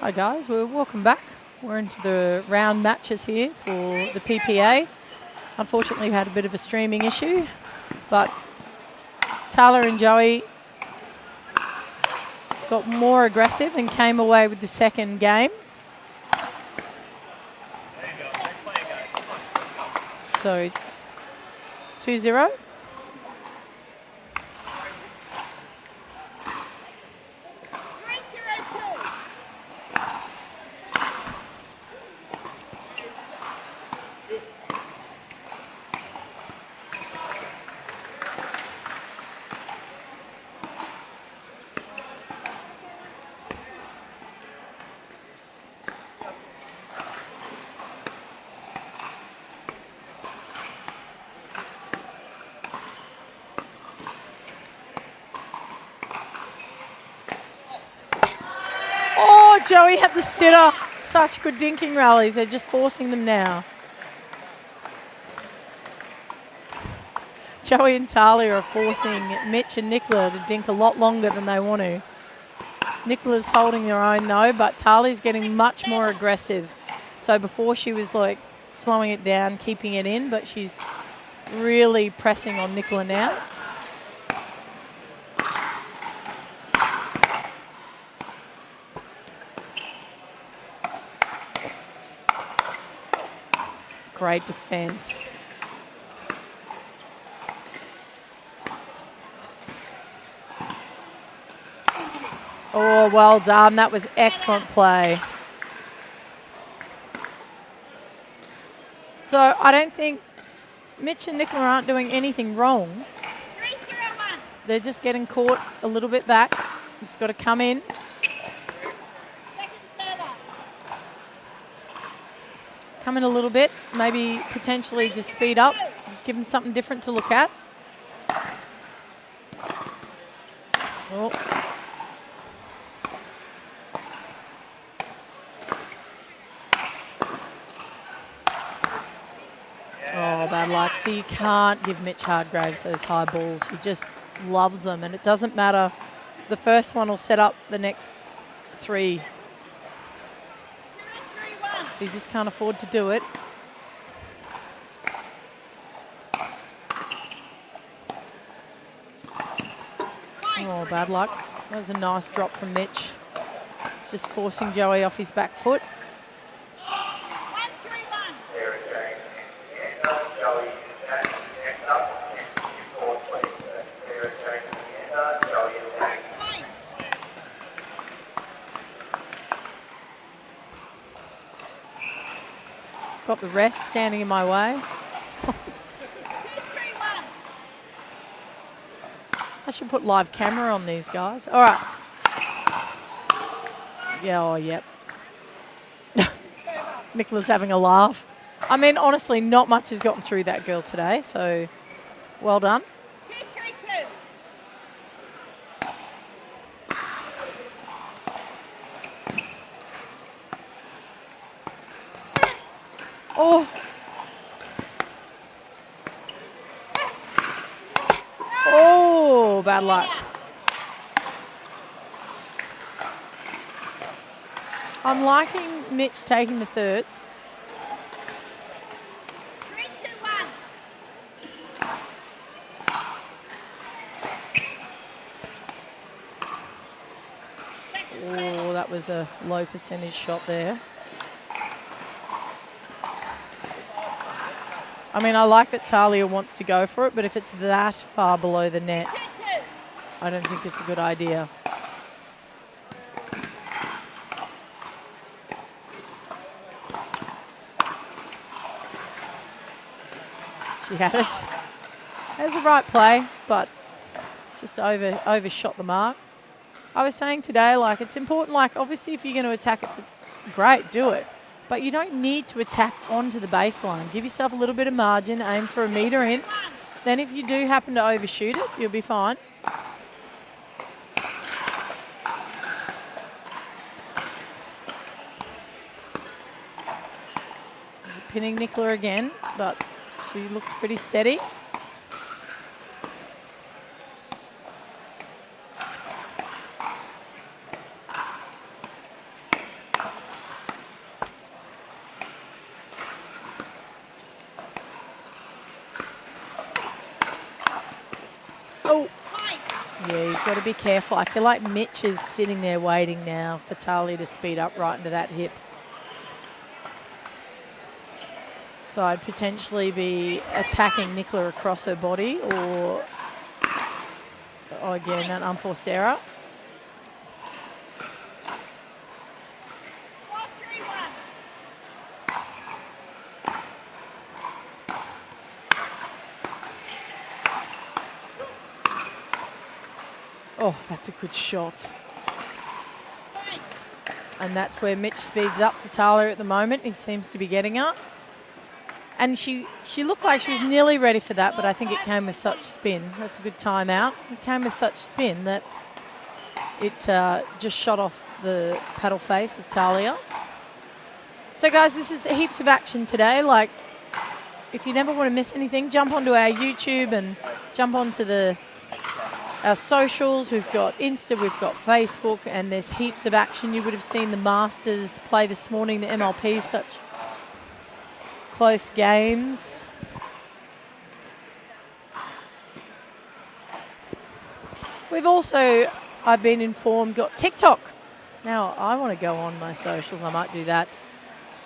Hi guys, welcome back. We're into the round matches here for the PPA. Unfortunately, we had a bit of a streaming issue, but Tyler and Joey got more aggressive and came away with the second game. So 2-0. Oh, Joey had the sitter. Such good dinking rallies. They're just forcing them now. Joey and Talia are forcing Mitch and Nicola to dink a lot longer than they want to. Nicola's holding their own though, but Talia's getting much more aggressive. So before she was like slowing it down, keeping it in, but she's really pressing on Nicola now. Great defense. Oh, well done. That was excellent play. So I don't think Mitch and Nicola aren't doing anything wrong. They're just getting caught a little bit back. It's got to come in. Come in a little bit, maybe potentially just speed up, just give them something different to look at. Oh. Oh, bad luck. So you can't give Mitch Hardgraves those high balls. He just loves them, and it doesn't matter. The first one will set up the next three. So you just can't afford to do it. Oh, bad luck. That was a nice drop from Mitch. Just forcing Joey off his back foot. Got the ref standing in my way. I should put live camera on these guys. All right. Yeah, oh, yep. Nicola's having a laugh. I mean, honestly, not much has gotten through that girl today, so well done. Oh. Oh, bad luck. I'm liking Mitch taking the thirds. Oh, that was a low percentage shot there. I mean, I like that Talia wants to go for it, but if it's that far below the net, I don't think it's a good idea. She had it. It was a right play, but just overshot the mark. I was saying today, like, it's important, like, obviously if you're going to attack, it's great, do it. But you don't need to attack onto the baseline. Give yourself a little bit of margin, aim for a metre in. Then if you do happen to overshoot it, you'll be fine. Pinning Nicola again, but she looks pretty steady. Yeah, you've got to be careful. I feel like Mitch is sitting there waiting now for Talia to speed up right into that hip. So I'd potentially be attacking Nicola across her body or, oh, again, an unforced error. Oh, that's a good shot. And that's where Mitch speeds up to Talia at the moment. He seems to be getting her. And she looked like she was nearly ready for that, but I think it came with such spin. That's a good timeout. It came with such spin that it just shot off the paddle face of Talia. So, guys, this is heaps of action today. Like, if you never want to miss anything, jump onto our YouTube and jump onto our socials. We've got Insta, we've got Facebook, and there's heaps of action. You would have seen the Masters play this morning, the MLP, such close games. We've also, I've been informed, got TikTok. Now, I want to go on my socials. I might do that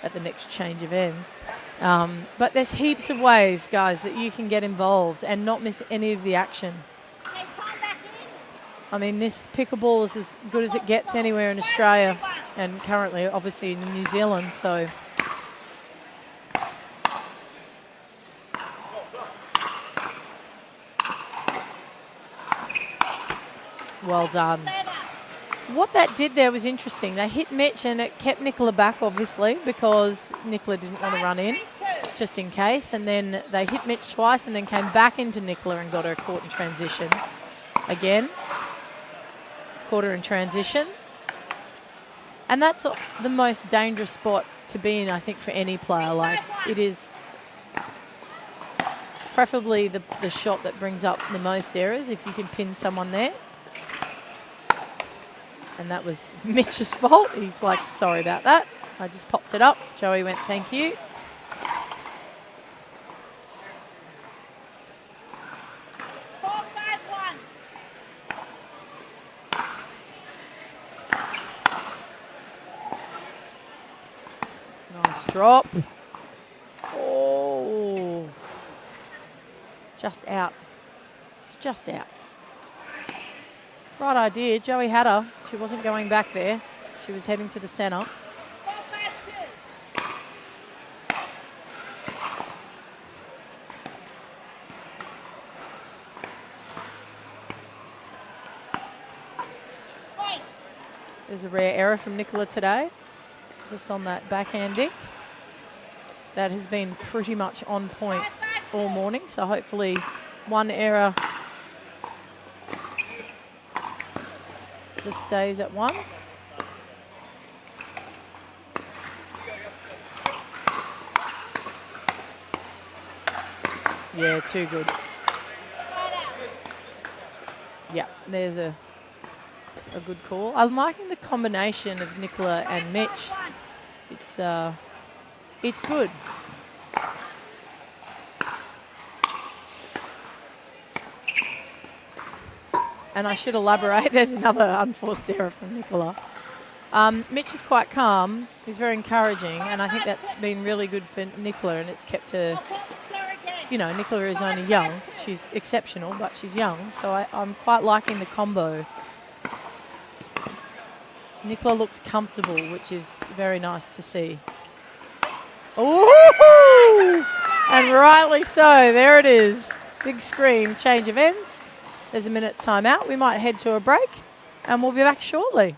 at the next change of ends. But there's heaps of ways, guys, that you can get involved and not miss any of the action. I mean, this pickleball is as good as it gets anywhere in Australia and currently, obviously, in New Zealand. So well done. What that did there was interesting. They hit Mitch and it kept Nicola back, obviously, because Nicola didn't want to run in, just in case. And then they hit Mitch twice and then came back into Nicola and got her caught in transition. Again, caught her in transition. And that's the most dangerous spot to be in, I think, for any player. Like, it is preferably the shot that brings up the most errors if you can pin someone there. And that was Mitch's fault. He's like, sorry about that. I just popped it up. Joey went, thank you. Nice drop. Oh. Just out. It's just out. Right idea. Joey had her. She wasn't going back there. She was heading to the centre. There's a rare error from Nicola today, just on that backhand dick. That has been pretty much on point all morning, so hopefully one error just stays at one. Yeah, too good. Yeah, there's a good call. I'm liking the combination of Nicola and Mitch. It's good. And I should elaborate, there's another unforced error from Nicola. Mitch is quite calm. He's very encouraging, and I think that's been really good for Nicola, and it's kept her, you know, Nicola is only young. She's exceptional, but she's young, so I'm quite liking the combo. Nicola looks comfortable, which is very nice to see. Ooh! And rightly so, there it is. Big scream, change of ends. There's a minute timeout. We might head to a break, and we'll be back shortly.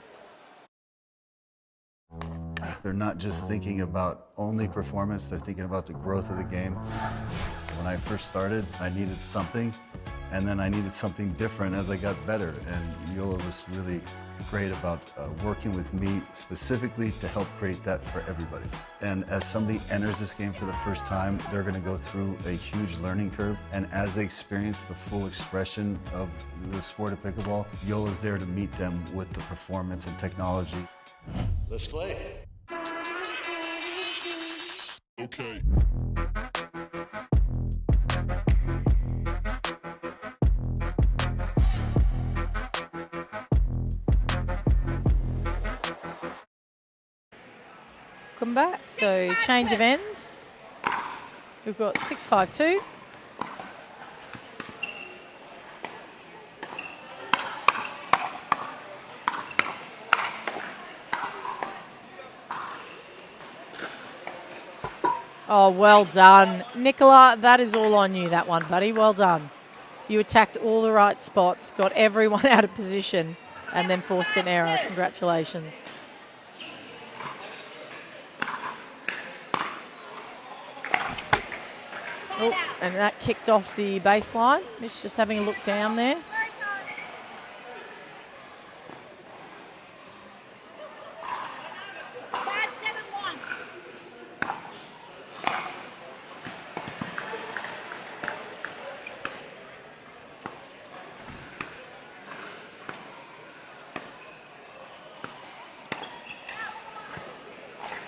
They're not just thinking about only performance, they're thinking about the growth of the game. When I first started, I needed something, and then I needed something different as I got better. And Yola was really great about working with me specifically to help create that for everybody. And as somebody enters this game for the first time, they're going to go through a huge learning curve. And as they experience the full expression of the sport of pickleball, Yola's there to meet them with the performance and technology. Let's play. Okay. comeback. So change of ends. We've got 6-5-2. Oh, well done. Nicola, that is all on you, that one, buddy. Well done. You attacked all the right spots, got everyone out of position, and then forced an error. Congratulations. Oh, and that kicked off the baseline. Mitch just having a look down there.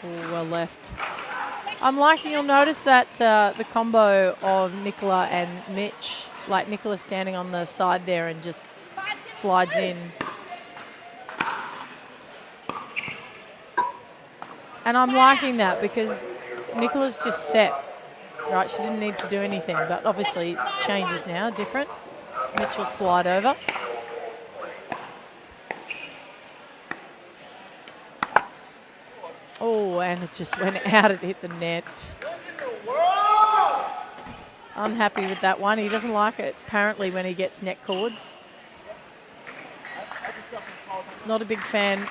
Oh, well left. I'm liking, you'll notice that the combo of Nicola and Mitch, like Nicola standing on the side there and just slides in. And I'm liking that because Nicola's just set, right? She didn't need to do anything, but obviously changes now, different. Mitch will slide over. Oh, and it just went out. It hit the net. Unhappy with that one. He doesn't like it, apparently, when he gets net cords. Not a big fan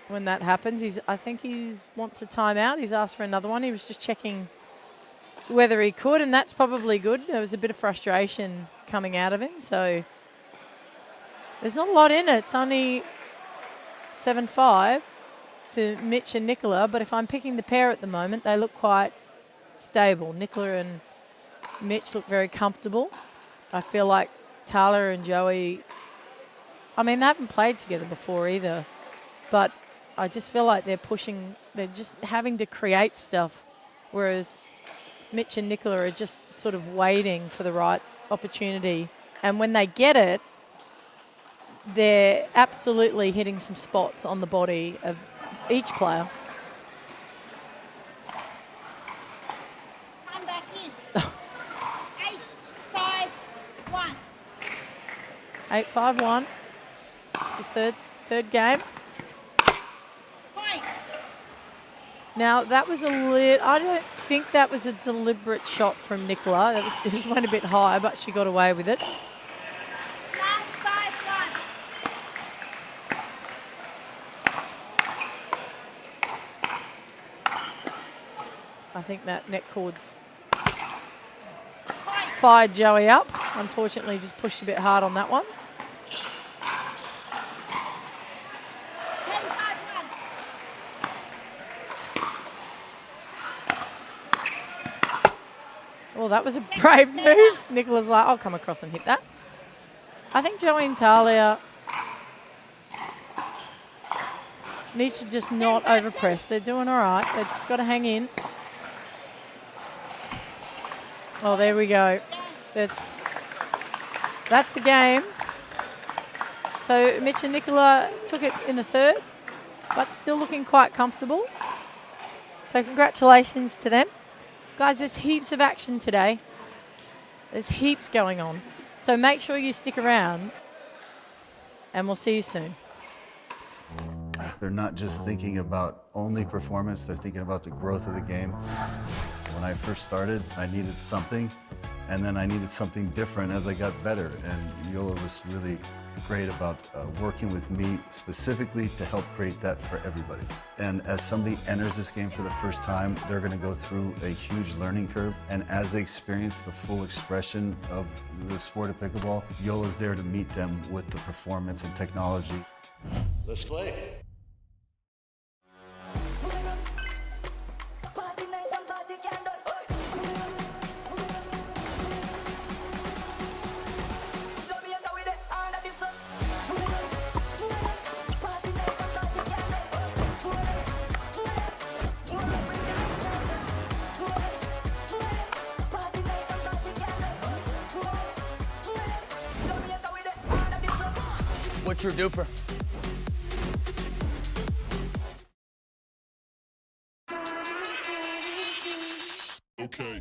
when that happens. I think he wants a timeout. He's asked for another one. He was just checking whether he could, and that's probably good. There was a bit of frustration coming out of him, so there's not a lot in it. It's only 7-5. To Mitch and Nicola, but if I'm picking the pair at the moment, they look quite stable. Nicola and Mitch look very comfortable. I feel like Tala and Joey, I mean, they haven't played together before either, but I just feel like they're just having to create stuff, whereas Mitch and Nicola are just sort of waiting for the right opportunity. And when they get it, they're absolutely hitting some spots on the body of each player. Come back in. 8-5-1. 8-5-1. It's the third game. Point. Now that was I don't think that was a deliberate shot from Nicola. It just went a bit high, but she got away with it. 9-5-1. I think that net cords fired Joey up. Unfortunately, just pushed a bit hard on that one. 10-5-1. Well, that was a brave move. Nicola's like, I'll come across and hit that. I think Joey and Talia need to just not overpress. They're doing all right. They've just got to hang in. Oh, there we go. That's the game. So Mitch and Nicola took it in the third, but still looking quite comfortable. So congratulations to them. Guys, there's heaps of action today. There's heaps going on. So make sure you stick around, and we'll see you soon. They're not just thinking about only performance, they're thinking about the growth of the game. When I first started, I needed something, and then I needed something different as I got better. And Yola was really great about working with me specifically to help create that for everybody. And as somebody enters this game for the first time, they're going to go through a huge learning curve. And as they experience the full expression of the sport of pickleball, Yola's there to meet them with the performance and technology. Let's play. What's your duper? okay.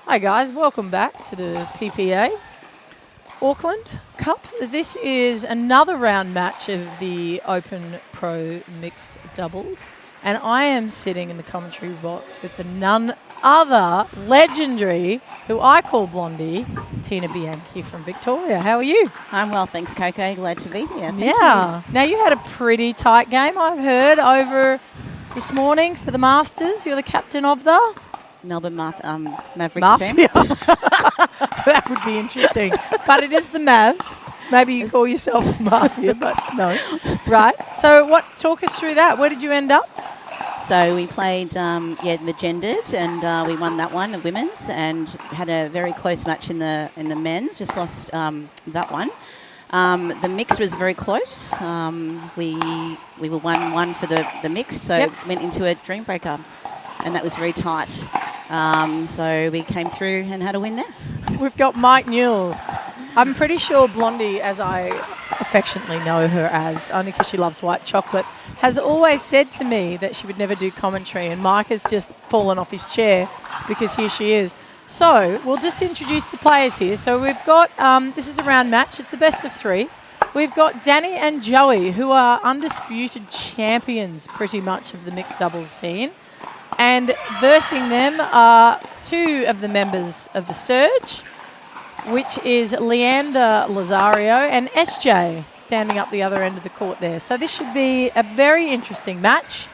Hi guys, welcome back to the PPA Auckland Cup. This is another round match of the Open Pro Mixed Doubles, and I am sitting in the commentary box with the none other legendary, who I call Blondie, Tina Bianchi from Victoria. How are you? I'm well, thanks, Coco. Glad to be here. Thank Yeah. Now you had a pretty tight game, I've heard, over this morning for the Masters. You're the captain of the Melbourne Mavericks Mafia. team. That would be interesting. But it is the Mavs. Maybe you call yourself a Mafia, but no. Right. So talk us through that. Where did you end up? So we played the gendered, and we won that one, the women's, and had a very close match in the men's. Just lost that one. The mixed was very close. We were 1-1 for the mixed, so went into a dream breaker, and that was very tight. So we came through and had a win there. We've got Mike Newell. I'm pretty sure Blondie, as I affectionately know her as, only because she loves white chocolate, has always said to me that she would never do commentary, and Mike has just fallen off his chair because here she is. So we'll just introduce the players here. So we've got, this is a round match. It's a best of 3. We've got Danny and Joey, who are undisputed champions pretty much of the mixed doubles scene. And versing them are 2 of the members of the Surge, which is Leander Lazario and SJ, standing up the other end of the court there. So this should be a very interesting match.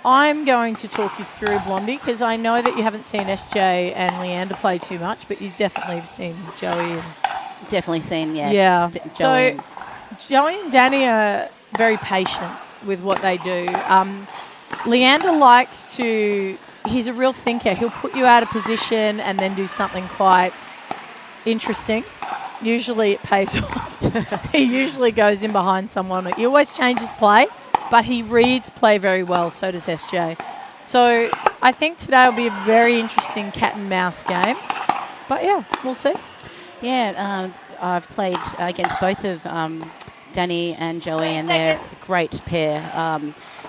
I'm going to talk you through, Blondie, because I know that you haven't seen SJ and Leander play too much, but you definitely have seen Joey. And Definitely seen, yeah. Joey. So Joey and Danny are very patient with what they do. Leander likes to, he's a real thinker. He'll put you out of position and then do something quite interesting. Usually it pays off. He usually goes in behind someone. He always changes play, but he reads play very well. So does SJ. So I think today will be a very interesting cat and mouse game. But yeah, we'll see. Yeah, I've played against both of Danny and Joey, and they're a great pair.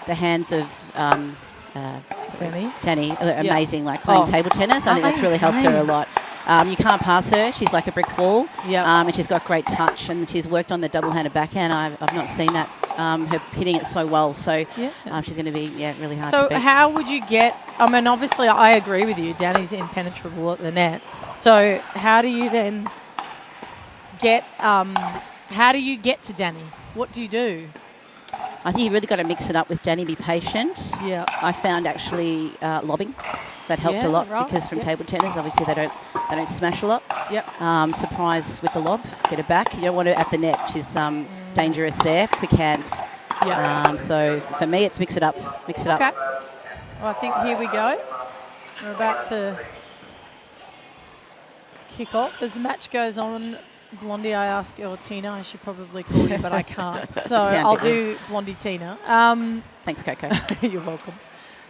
The hands of Danny are amazing, like playing table tennis. I think that's really helped her a lot. You can't pass her. She's like a brick wall. And she's got great touch, and she's worked on the double-handed backhand. I've not seen that, her hitting it so well. So she's going to be really hard to beat. So how would you get, I mean, obviously I agree with you. Danny's impenetrable at the net. So how do you then get to Danny? What do you do? I think you really got to mix it up with Danny. Be patient. Yeah. I found actually lobbing that helped a lot because from table tennis, obviously they don't smash a lot. Yep. Surprise with the lob, get it back. You don't want her at the net. She's dangerous there. Quick hands. Yeah. So for me, it's mix it up. Mix it up. Okay. Well, I think here we go. We're about to kick off as the match goes on. Blondie, I ask, or Tina, I should probably call you, but I can't. So I'll do Blondie Tina. Thanks, Coco. You're welcome.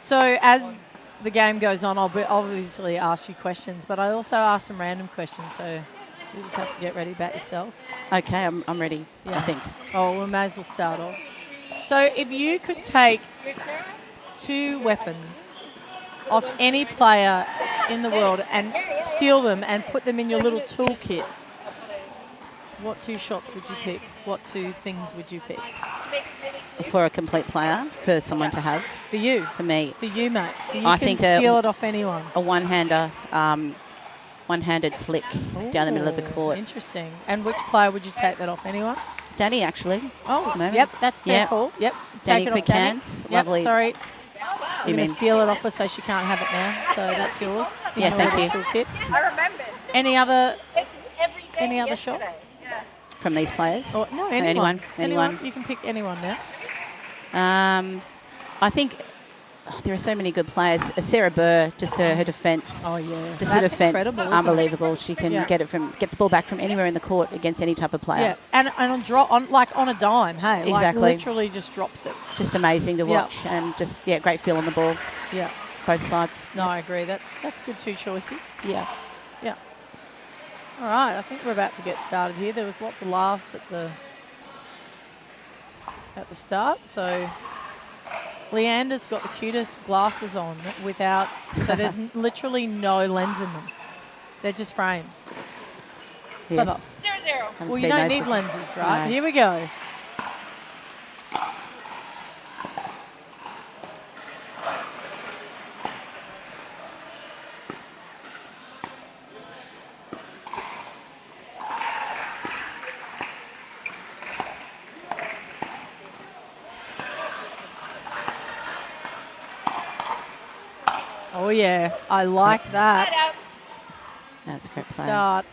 So as the game goes on, I'll obviously ask you questions, but I also ask some random questions, so you just have to get ready about yourself. Okay, I'm ready, I think. Oh, we may as well start off. So if you could take 2 weapons off any player in the world and steal them and put them in your little toolkit, what 2 shots would you pick? What 2 things would you pick? For a complete player, for someone to have. For you? For me. For you, mate. You I can think steal it off anyone. A one-hander, one-handed flick down the middle of the court. Interesting. And which player would you take that off? Anyone? Danny, actually. Oh, yep, that's fair call. Yep. Danny, take it quick off Danny. hands. Yep, Lovely. Sorry. I'm going to steal it off her so she can't have it now. So that's yours. Yeah, thank you. Toolkit. I remember. Any other shot? From these players? Or, no, anyone. Anyone. You can pick anyone now. I think there are so many good players. Sarah Burr, just her defence. Oh, yeah. Just That's the defence, incredible, unbelievable. She can get the ball back from anywhere in the court against any type of player. Yeah, and on a dime, hey? Exactly. Like literally just drops it. Just amazing to watch and just, great feel on the ball. Yeah. Both sides. No, I agree. That's good 2 choices. Yeah. Yeah. All right, I think we're about to get started here. There was lots of laughs at the start. So Leander's got the cutest glasses on so there's literally no lens in them. They're just frames. Yes. Clever. 0-0. Haven't Well, you seen don't those need before. lenses, right? No. Here we go. Oh, yeah. I like that. Side out. That's a great play. Start.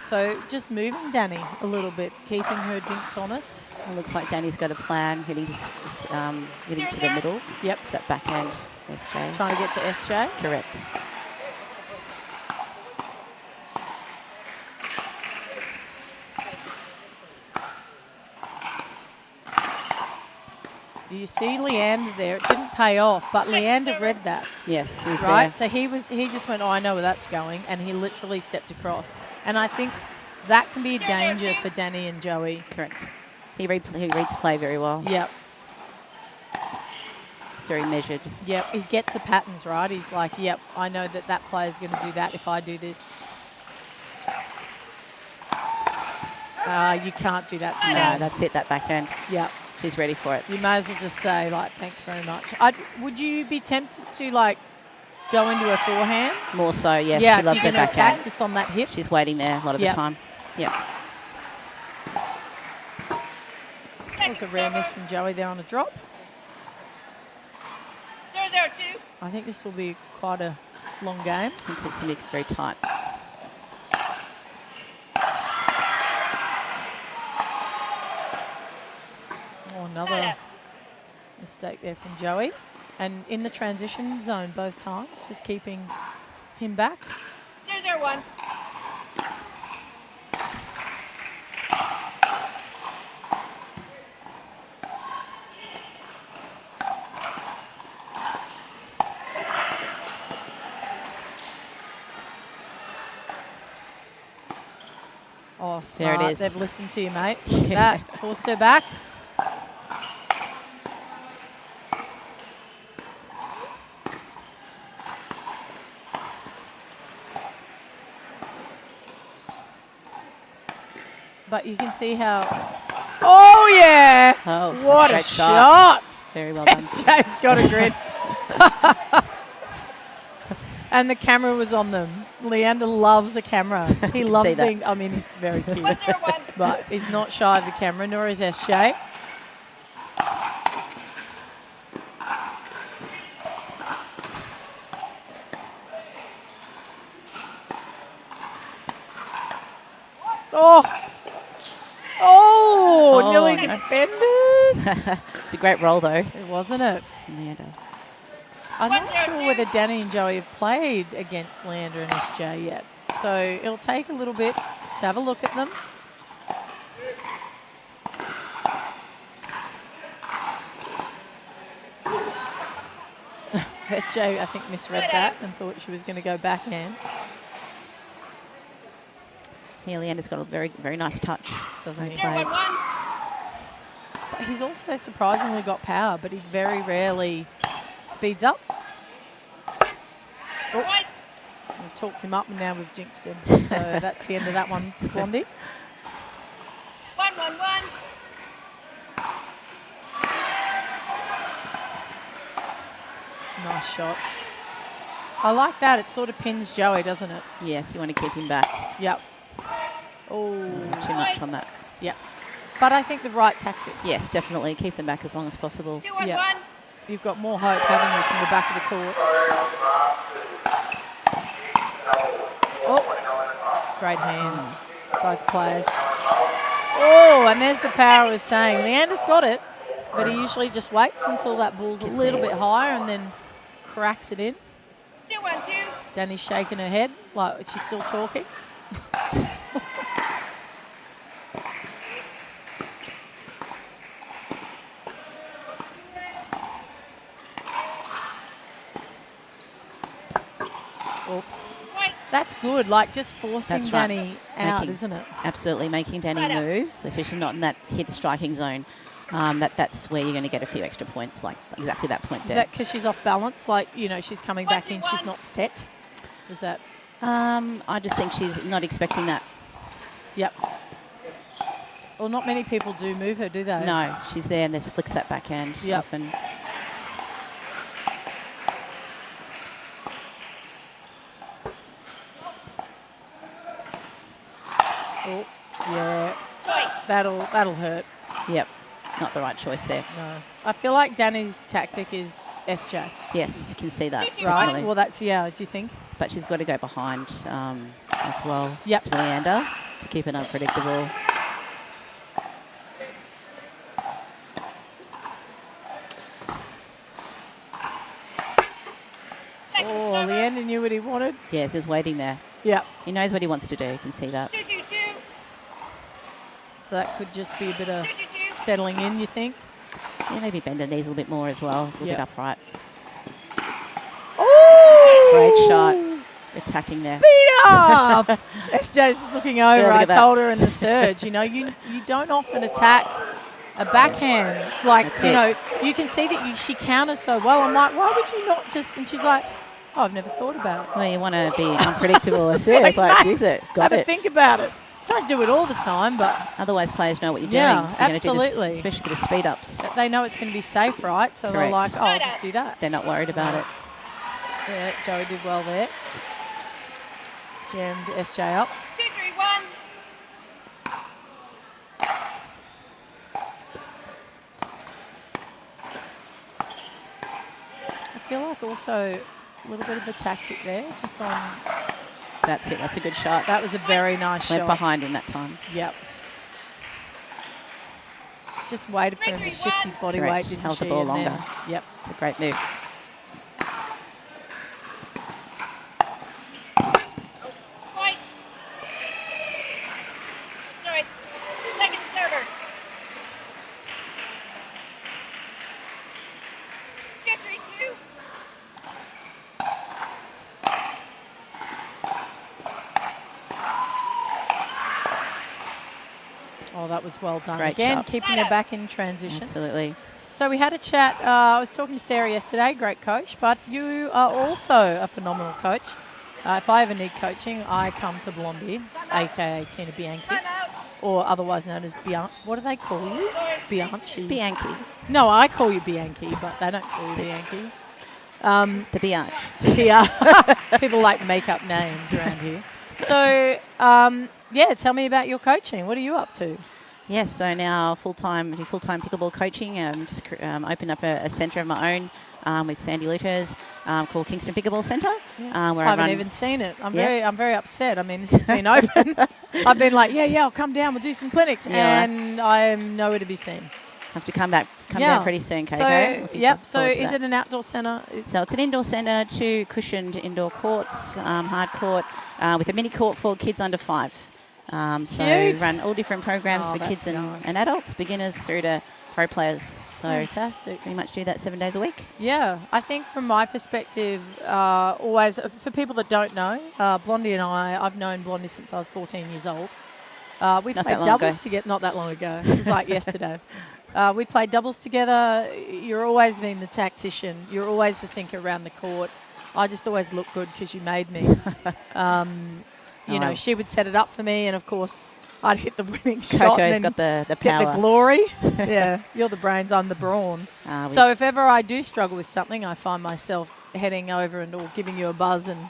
So just moving Danny a little bit, keeping her dinks honest. It looks like Danny's got a plan, hitting to the middle. Yep. That backhand, SJ. Trying to get to SJ. Correct. Do you see Leander there? It didn't pay off, but Leander read that, Yes, he's right? there. So he just went, oh, I know where that's going, and he literally stepped across. And I think that can be a danger for Danny and Joey. Correct. He reads play very well. Yep, It's very measured. yep. He gets the patterns right. He's like, yep, I know that player's going to do that if I do this. You can't do that to No, Danny. that's it, that backhand. Yep. She's ready for it. You may as well just say, like, thanks very much. Would you be tempted to, like, go into a forehand? More so, yes. Yeah, she if loves her you're going to backhand. attack just on that hip. She's waiting there a lot of the Yep. time. Yeah. That was a rare miss from Joey there on a drop. 0-0-2. I think this will be quite a long game. I think it's going to be very tight. Oh, another mistake there from Joey. And in the transition zone both times, just keeping him back. 0-0-1. Oh, smart. There it is. They've listened to you, mate. That forced her back. But you can see how... Oh, yeah! Oh, What a great shot! Very well done. SJ's got a grid. And the camera was on them. Leander loves a camera. He loves see that. being... I mean, he's very cute. 1-0-1. But he's not shy of the camera, nor is SJ. Oh! Oh! Nearly no. defended. It's a great roll, though. It wasn't it? Leander. I'm not sure whether Danny and Joey have played against Leander and SJ yet. So it'll take a little bit to have a look at them. SJ, I think, misread that and thought she was going to go backhand. Yeah, Leander's got a very, very nice touch. Doesn't he? Plays. 0-1-1. But he's also surprisingly got power, but he very rarely speeds up. Oh, White. we've talked him up and now we've jinxed him. So that's the end of that one, Blondie. 1-1-1. Nice shot. I like that. It sort of pins Joey, doesn't it? Yes, you want to keep him back. Yep. Oh, Too much on that. yep. But I think the right tactic. Yes, definitely. Keep them back as long as possible. 2-1-1. Yeah. You've got more hope, haven't you, from the back of the court? Oh, great hands, both players. Oh, and there's the power I was saying. Leander's got it, but he usually just waits until that ball's a little bit higher and then cracks it in. 2-1-2. Danny's shaking her head like she's still talking. Oops. White. That's good, like just forcing That's right. Danny out, Making- isn't it? Absolutely, making Danny Right up. move, especially not in that hit striking zone. That's where you're going to get a few extra points, like exactly that point Is there. that because she's off balance? Like, you know, she's coming back in, she's not set? Is that... I just think she's not expecting that. Yep. Well, not many people do move her, do they? No, she's there and just flicks that backhand Yep. often. Oh, yeah. That'll hurt. Yep, not the right choice there. No. I feel like Danny's tactic is SJ. Yes, can see that. Right. Definitely. Well, that's, yeah, do you think? But she's got to go behind as well Yep. to Leander to keep it unpredictable. Oh, Leander knew what he wanted. Yes, he's waiting there. Yep. He knows what he wants to do. You can see that. 2-2-2. So that could just be a bit of settling in, you think? Yeah, maybe bend the knees a little bit more as well. It's a little Yep. bit upright. Oh! Great shot. Attacking there. Speed up! SJ's just looking over. Yeah, look I at that. told her in the surge, you don't often attack a backhand. Like, That's you it. know, you can see that she counters so well. I'm like, why would you not just... And she's like, oh, I've never thought about it. Well, you want to be unpredictable as It's soon. It's like, mate, use it. Got have a it. think about it. Don't do it all the time, but Otherwise, players know what you're doing. Yeah, You're gonna do absolutely. this, especially with the speed ups. they know it's going to be safe, right? So they're Correct. like, oh, I'll just do that. They're not worried about it. Yeah, Joey did well there. Jammed SJ up. 2-3-1. I feel like also a little bit of a tactic there, just on... That's it. That's a good shot. That was a very nice Went shot. behind him that time. Yep. Just waited for him to shift his body weight, Correct. didn't Held the she? ball And then- longer. Yep. It's a great move. Point. Sorry. Second server. 2-3-2. Oh, that was well done. Great Again, shot. keeping her back in transition. Absolutely. So we had a chat. I was talking to Sarah yesterday, great coach, but you are also a phenomenal coach. If I ever need coaching, I come to Blondie, aka Tina Bianchi, Timeout. or otherwise known as Bianchi. What do they call you? Bianchi. Bianchi. No, I call you Bianchi, but they don't call you Bianchi. The Bianchi. Yeah, people like make up names around here. So, yeah, tell me about your coaching. What are you up to? Yes, so now full-time pickleball coaching. Just opened up a centre of my own with Sandy Lutters called Kingston Pickleball Centre. Where I haven't run. even seen it. I'm Yeah. very upset. I mean, this has been open. I've been like, yeah, I'll come down. We'll do some clinics, Yeah. and I'm nowhere to be seen. Have to come down pretty soon, Coco. So, Looking yep. So, forward to is that. it an outdoor centre? So it's an indoor centre, 2 cushioned indoor courts, hard court, with a mini court for kids under 5. So Cute. run all different programs Oh, for that's kids nice. and adults, beginners through to pro players. So Fantastic. pretty much do that 7 days a week. Yeah, I think from my perspective, always for people that don't know, Blondie and I've known Blondie since I was 14 years old. We Not played that long doubles ago. together. Not that long ago. It was like yesterday. We played doubles together. You're always been the tactician. You're always the thinker around the court. I just always look good because you made me. You know, Oh. she would set it up for me, and of course, I'd hit the winning shot. Coco's and then got the get power. the glory. Yeah, you're the brains, I'm the brawn. So if ever I do struggle with something, I find myself heading over and or giving you a buzz and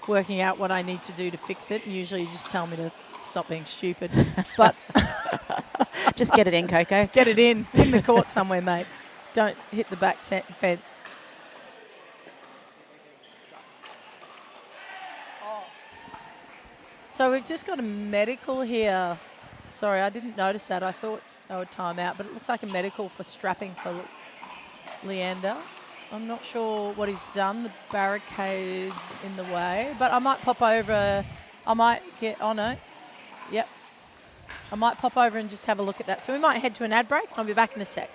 working out what I need to do to fix it. And usually you just tell me to stop being stupid. But Just get it in, Coco. get it in the court somewhere, mate. Don't hit the back fence. So we've just got a medical here. Sorry, I didn't notice that. I thought they would time out, but it looks like a medical for strapping for Leander. I'm not sure what he's done. The barricade's in the way, but I might pop over. I might get, oh no. Yep. I might pop over and just have a look at that. So we might head to an ad break. I'll be back in a sec.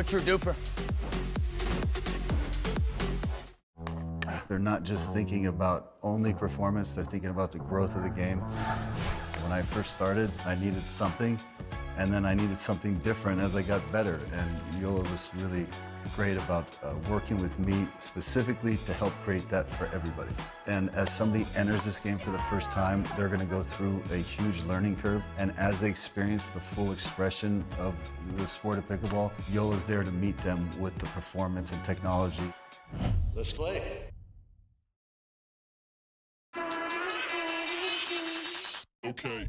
Super duper. They're not just thinking about only performance, they're thinking about the growth of the game. When I first started, I needed something, and then I needed something different as I got better. And Yola was really great about working with me specifically to help create that for everybody. And as somebody enters this game for the first time, they're going to go through a huge learning curve. And as they experience the full expression of the sport of pickleball, Yola's there to meet them with the performance and technology. Let's play. Okay.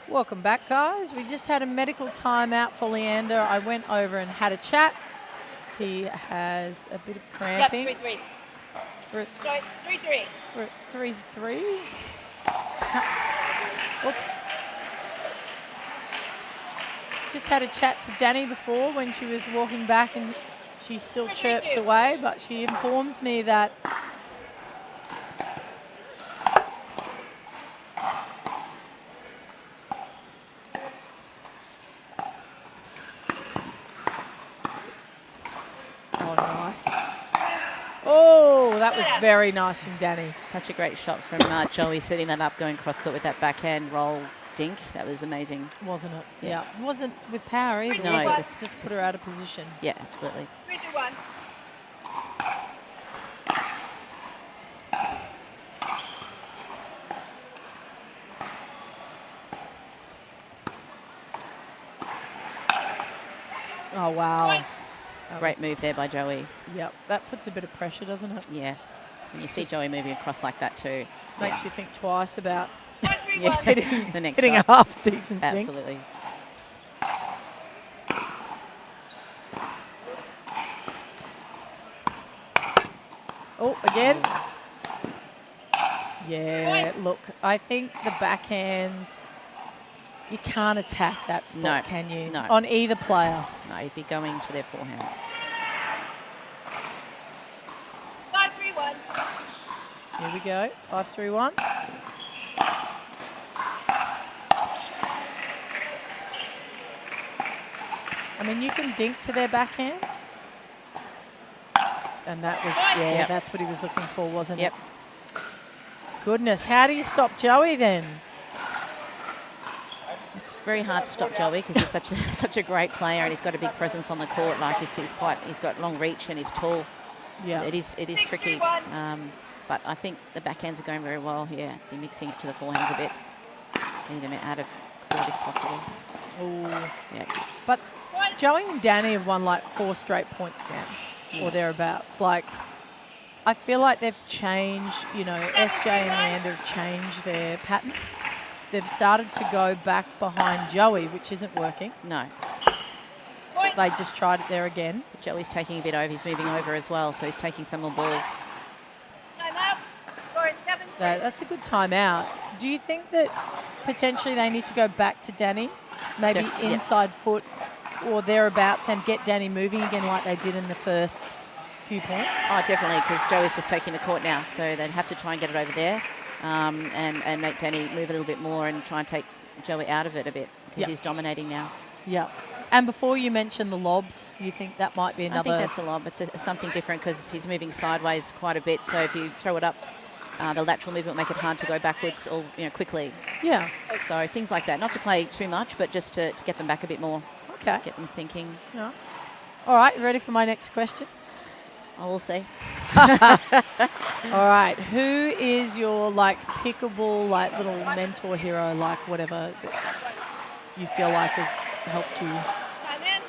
Welcome back, guys. We just had a medical timeout for Leander. I went over and had a chat. He has a bit of Yep, cramping. 3-3. We're at, Sorry, 3-3. we're at 3-3. Oops. Just had a chat to Danny before when she was walking back, and she still chirps away, but she informs me that that was very nice from Danny. Such a great shot from Joey, setting that up, going cross-court with that backhand roll dink. That was amazing. Wasn't it? Yeah. It wasn't with power either. No, was it? it's Just put her out of position. Yeah, absolutely. 3-1. Oh, wow. That Great was- move there by Joey. Yep, that puts a bit of pressure, doesn't it? Yes. When you see Just- Joey moving across like that too. Makes you think twice about 1-3-1. Yeah. hitting, The next hitting a shot. half decent dink. Absolutely. Oh, again. Yeah, look, I think the backhands, you can't attack that spot, No, can you? no. On either player. No, you'd be going to their forehands. 5-3-1. Here we go. 5-3-1. I mean, you can dink to their backhand. And that was, yeah, Yep. that's what he was looking for, wasn't Yep. it? Goodness, how do you stop Joey then? It's very hard to stop Joey because he's such a great player and he's got a big presence on the court. Like he's got long reach and he's tall. Yeah. It is tricky. 6-3-1. But I think the backhands are going very well here. Be mixing it to the forehands a bit, getting them out of court if possible. Ooh. Yeah. But Joey and Danny have won like 4 straight points now, or thereabouts. Like, I feel like they've changed, you know, SJ and Leander have changed their pattern. They've started to go back behind Joey, which isn't working. No. They just tried it there again. But Joey's taking a bit over. He's moving over as well, so he's taking some more balls. Timeout. Score is 7-3. That's a good timeout. Do you think that potentially they need to go back to Danny, maybe Yeah. inside foot or thereabouts, and get Danny moving again like they did in the first few points? Oh, definitely, because Joey's just taking the court now, so they'd have to try and get it over there and make Danny move a little bit more and try and take Joey out of it a bit because Yep. he's dominating now. Yeah. And before you mentioned the lobs, you think that might be I another... think that's a lob. It's something different because he's moving sideways quite a bit, so if you throw it up, the lateral movement will make it hard to go backwards or quickly. Yeah. So things like that. Not to play too much, but just to get them back a bit more, Okay. get them thinking. Yeah. All right, you ready for my next question? I will see. All right, who is your, like, pickable, like, little mentor hero, like, whatever that you feel like has helped you? Time in.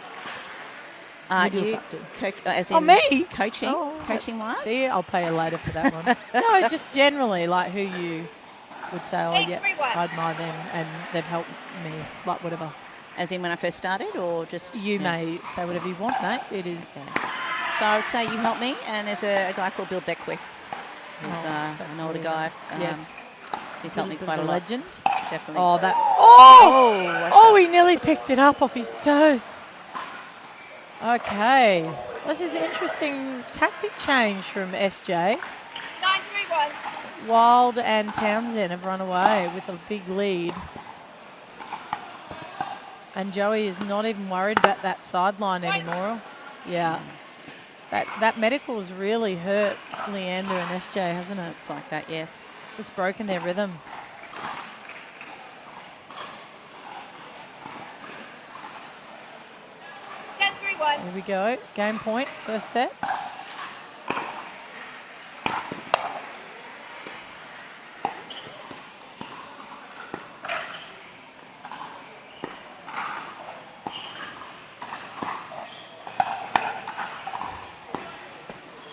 Who do you You, look up to? as Oh, in me? coaching, Oh, coaching wise. See, I'll pay you later for that one. No, just generally, like, who you would say, oh, yeah, 8-3-1. I admire them and they've helped me, like, whatever. As in when I first started, or just You yeah. may say whatever you want, mate. It is... Okay. So I would say you helped me, and there's a guy called Bill Beckwith. He's Oh, an that's older really guy. nice. Yes. He's helped me Bit of quite a lot. legend. Definitely. Oh, that... Oh! what a Oh, shot. he nearly picked it up off his toes. Okay. This is an interesting tactic change from SJ. 9-3-1. Wild and Townsend have run away with a big lead. And Joey is not even worried about that sideline anymore. Yeah. That medical has really hurt Leander and SJ, hasn't it? It's like that, yes. It's just broken their rhythm. Ten, 3-1. Here we go. Game point, first set.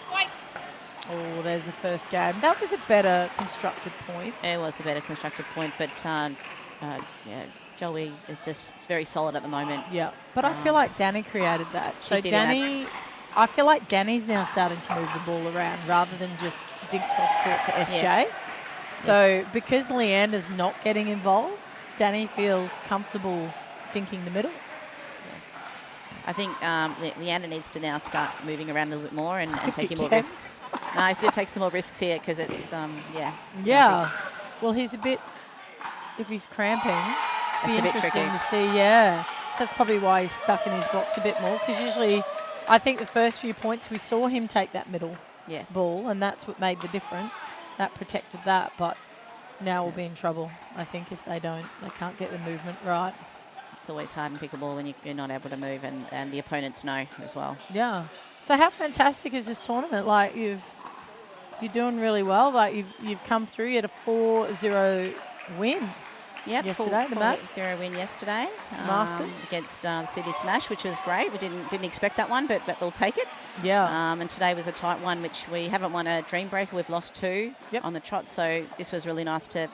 White. Oh, there's the first game. That was a better constructed point. It was a better constructed point, but yeah, Joey is just very solid at the moment. Yeah, but I feel like Danny created that. So did in Danny, I feel like Danny's now starting to move the ball around rather than just dink cross court to SJ. Yes. So because Leander's not getting involved, Danny feels comfortable dinking the middle. Yes. I think Leander needs to now start moving around a little bit more and taking more can. risks. No, he's going to take some more risks here because it's, yeah. Yeah. Well, he's a bit, if he's cramping, It's be a bit interesting tricky. to see, yeah. So that's probably why he's stuck in his box a bit more, because usually I think the first few points we saw him take that middle Yes. ball, and that's what made the difference. That protected that, but now we'll be in trouble, I think, if they can't get the movement right. It's always hard in pickleball when you're not able to move, and the opponents know as well. Yeah. So how fantastic is this tournament? Like, you're doing really well. Like, you've come through. You had a 4-0 win. Yep, Yesterday, the Max. 0 win yesterday. Masters. Against City Smash, which was great. We didn't expect that one, but we'll take it. Yeah. And today was a tight one, which we haven't won a dream breaker. We've lost 2 Yep. on the trot, so this was really nice to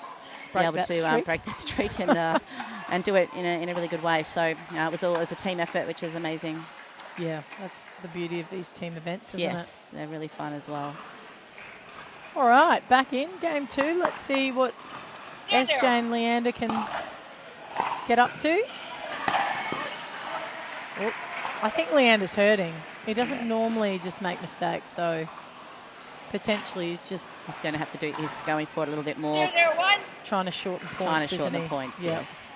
Break be able that to streak. break that streak and do it in a really good way. So it was a team effort, which is amazing. Yeah, that's the beauty of these team events, isn't Yes, they're really fun as well. it? All right, back in game 2. Let's see what SJ and Leander can get up to. Oh, I think Leander's hurting. He doesn't normally just make mistakes, so potentially he's just He's going to have to do. He's going for it a little bit more, 0-0-1. trying to shorten points, trying to shorten isn't the he? points. Yeah. Yes.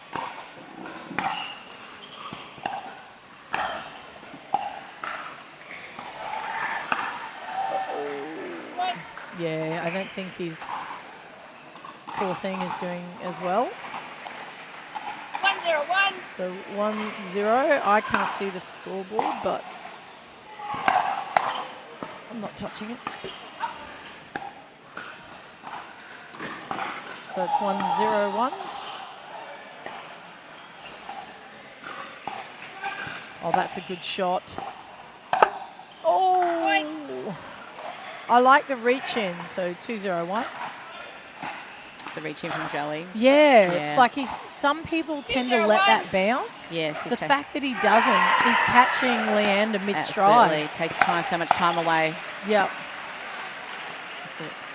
Yeah, I don't think his poor thing is doing as well. 1-0-1. So 1-0. I can't see the scoreboard, but I'm not touching it. So it's 1-0-1. Oh, that's a good shot. Oh! I like the reach in, so 2-0-1. The reach in from Joey. Yeah, like some people tend to let that bounce. Yes, The fact that he doesn't, he's catching Leander mid-stride. absolutely takes so much time away. Yep.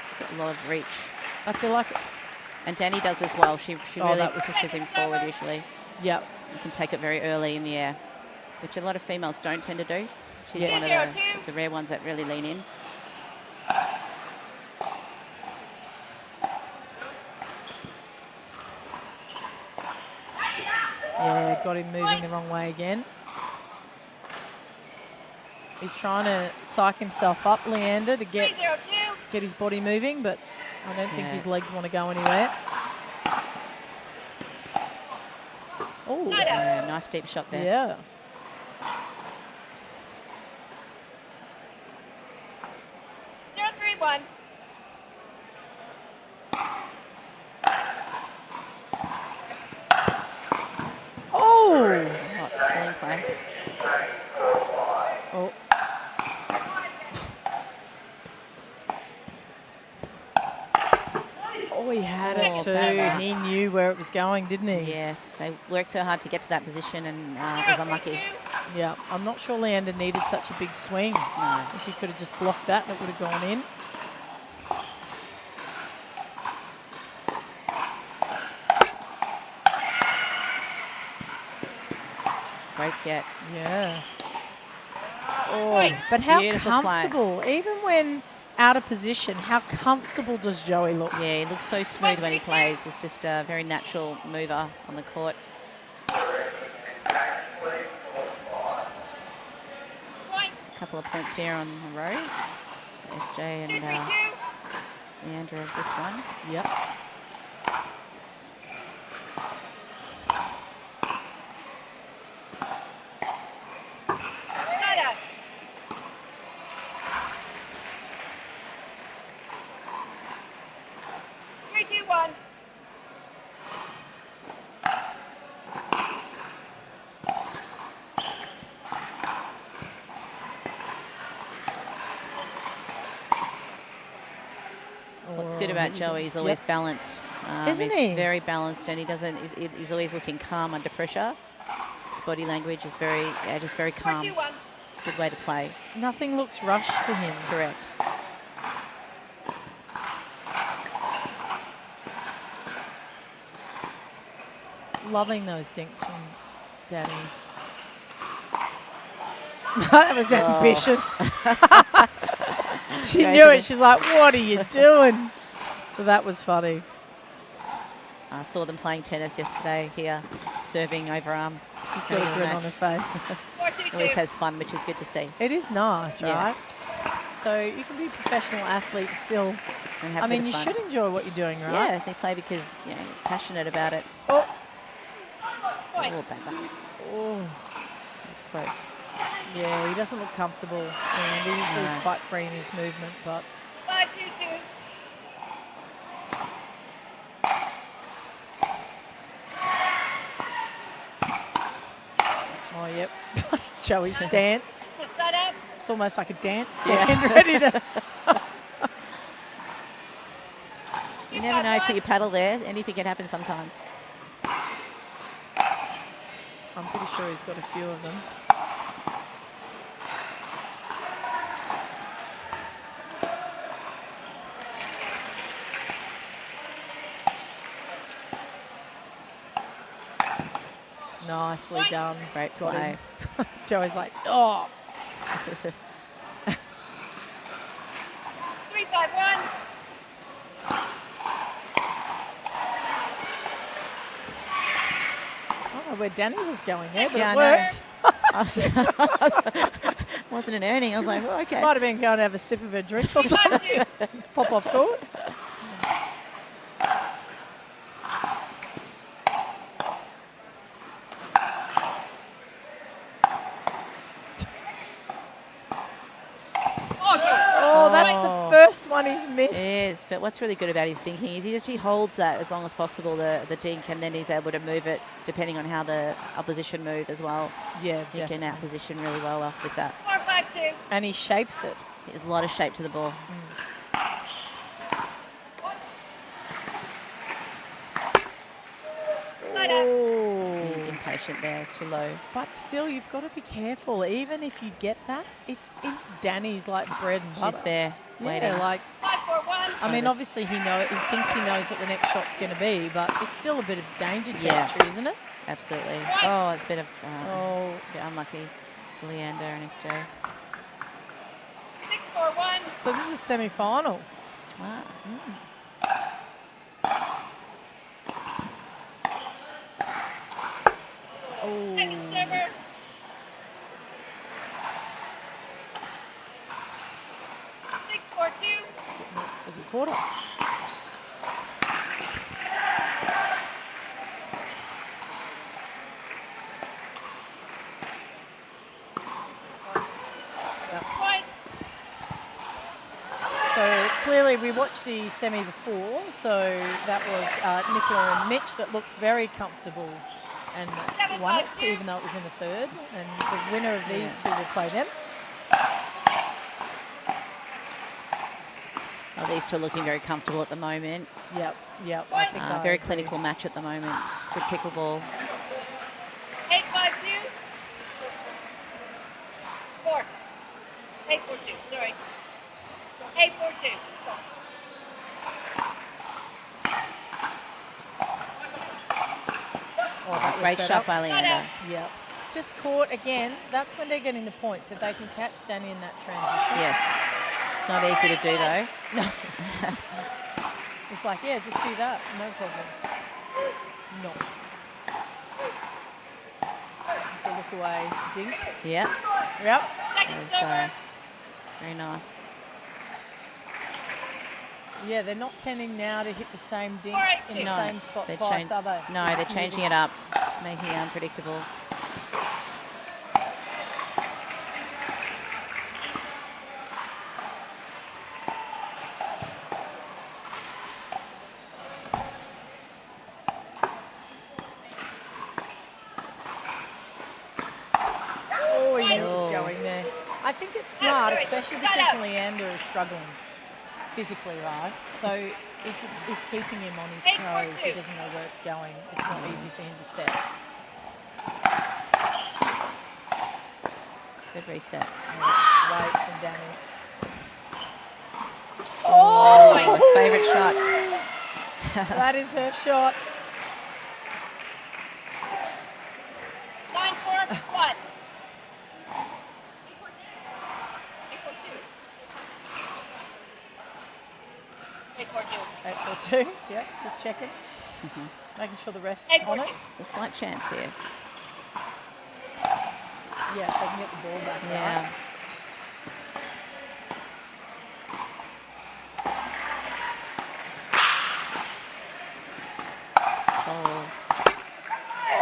It's got a lot of reach. I feel like, And Danny does as well. She really that was- pushes him forward usually. yep. You can take it very early in the air, which a lot of females don't tend to do. She's Yeah. one of the rare ones that really lean in. Yeah, got him moving the wrong way again. He's trying to psych himself up, Leander, to get 3-0-2. his body moving, but I don't think his Yes. legs want to go anywhere. Oh, Yeah, nice deep shot there. yeah. Zero, 3-1. Oh! Oh, it's still in play. Oh. Oh, he had Oh, it too. bad one. He knew where it was going, didn't he? Yes, they worked so hard to get to that position and was unlucky. Yeah, I'm not sure Leander needed such a big swing. No. If he could have just blocked that, that would have gone in. Great get. Yeah. Oh, but how Beautiful play. comfortable, even when out of position, how comfortable does Joey look? Yeah, he looks so smooth when he plays. It's just a very natural mover on the court. There's a couple of points here on the road. SJ and 2-3-2. Leander have just won. Yep. Nada. 3-2-1. What's good about Joey, he's always Yep. balanced Isn't he's he? very balanced, and he's always looking calm under pressure. His body language is just very calm. 4-2-1. It's a good way to play. Nothing looks rushed for him. Correct. Loving those dinks from Danny. That was ambitious. She Go knew to it. the- She's like, what are you doing? So that was funny. I saw them playing tennis yesterday here, serving overarm. She's got a grin on her face. Always 4-2-2. has fun, which is good to see. It is nice, Yeah. right? So you can be a professional athlete and still. And have I a bit mean, of you fun. should enjoy what you're doing, right? Yeah, they play because you're passionate about it. Oh, Point. Oh, back up. oh. It's close. Yeah, he doesn't look comfortable. And he usually is No. quite free in his movement, but 5-2-2. oh, yep. Joey's stance. To set up. It's almost like a dance Yeah. stand, ready to. You never know, put your paddle there. Anything can happen sometimes. I'm pretty sure he's got a few of them. Nicely done. Great Got play. him. Joey's like, oh. 3-5-1. I don't know where Danny was going there, but Yeah, it I know. worked. Wasn't an earning. I was like, oh, okay. Might have been going to have a sip of a drink or something. Pop off court. Oh, that's the first one he's missed. Yes, but what's really good about his dinking is he holds that as long as possible, the dink, and then he's able to move it depending on how the opposition move as well. Yeah, He can definitely. outposition really well with that. 4-5-2. And he shapes it. There's a lot of shape to the ball. Set up. Oh. Impatient there, it's too low. But still, you've got to be careful. Even if you get that, it's in Danny's like bread and butter. She's there, waiting. Yeah, like 5-4-1. I mean, obviously he thinks he knows what the next shot's going to be, but it's still a bit of danger Yeah. territory, isn't it? Absolutely. Oh, it's a bit of Oh, a bit unlucky for Leander and SJ. 6-4-1. so this is semi-final. Wow. Second server. Six, 4-2. Is it quarter? Point. So clearly we watched the semi before, so that was Nicola and Mitch that looked very comfortable and won it, even though it was in the third. And the winner of these two will play them. Oh, these two are looking very comfortable at the moment. Yep, yep. I think I Very agree. clinical match at the moment. Good pickleball. 8-5-2. 4. 8-4-2. Sorry. 8-4-2. Oh, that was Great better. shot by Leander. Yep. Just caught again. That's when they're getting the points. If they can catch Danny in that transition. Yes. It's not easy to do though. It's like, yeah, just do that. No problem. No. So look away. Dink. Yep. Yep. Second That was server. very nice. Yeah, they're not tending now to hit the same dink in the No, same spot they're twice, chan- are they? No, they're changing it up, making it unpredictable. Oh, he knew it was Oh. going there. I think it's smart, especially because Leander is struggling physically, right? So it just is keeping him on his 8-4-2. toes. He doesn't know where it's going. It's not easy for him to set. Good reset. That's great from Danny. Oh, my favourite shot. That is her shot. 9-4-1. 8-4-2. 8-4-2. Yep, just checking. Making sure the ref's 8-4-2. on it. It's a slight chance here. Yeah, if they can get the ball back. Yeah. Right.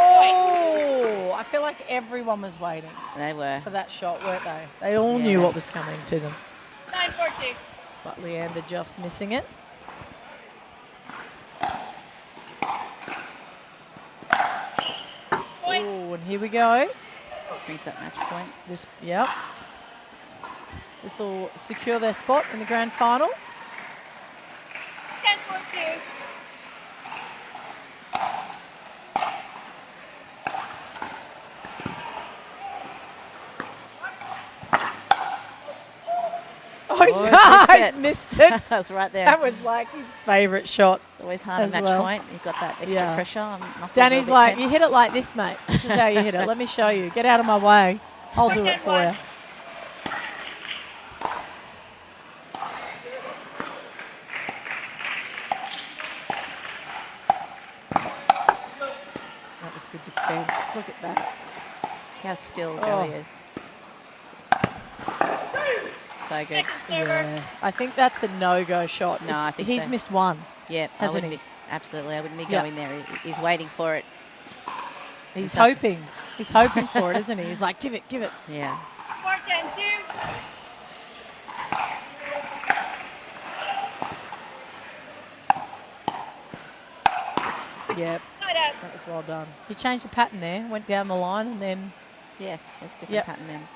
Oh, I feel like everyone was waiting They were. for that shot, weren't they? They all knew Yeah. what was coming to them. 9-4-2. But Leander just missing it. Point. Oh, and here we go. Brings that match point. Yep. This will secure their spot in the grand final. 10-4-2. Oh, he's, Oh, he's missed it. That's right there. That was like his favourite shot. It's always hard as at match well. point. You've got that extra Yeah. pressure. Muscles are a Danny's bit like, tense. you hit it like this, mate. This is how you hit it. Let me show you. Get out of my way. I'll do it for you. That was good defence. Look at that. How still Oh. Joey is. So good. Yeah. I think that's a no-go shot. No, I think he's so. missed one. Yeah, I Hasn't wouldn't he? be, absolutely. I wouldn't be Yeah. going there. He's waiting for it. He's up. hoping. He's hoping for it, isn't he? He's like, give it, give it. Yeah. 4-10-2. Yep, Side out. that was well done. He changed the pattern there, went down the line, and Yes, was a different Yep. pattern then.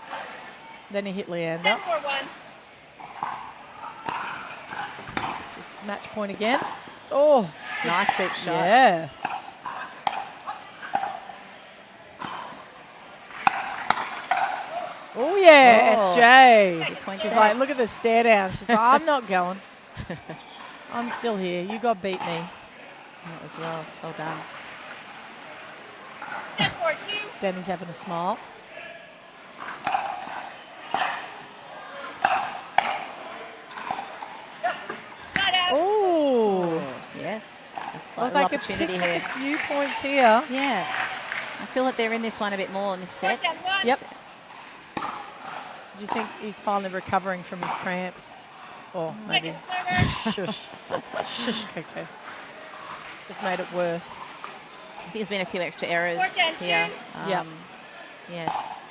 then he hit Leander. 10-4-1. Just match point again. Oh, Nice deep shot. yeah. Oh, yeah, Oh. SJ. Good point. She's like, look at the stare down. She's like, I'm not going. I'm still here. You got beat me. That as well. Well done. 10-4-2. Danny's having a smile. Side out. Oh, Yes. It's well, like they an could pick opportunity up a here. few points here. Yeah. I feel like they're in this one a bit more in this set. 4-10-1. Yep. Do you think he's finally recovering from his cramps? Or maybe Second server. shush. Shush, Coco. Just made it worse. I think there's been a few extra errors 4-10-2. here. Yep. Yes.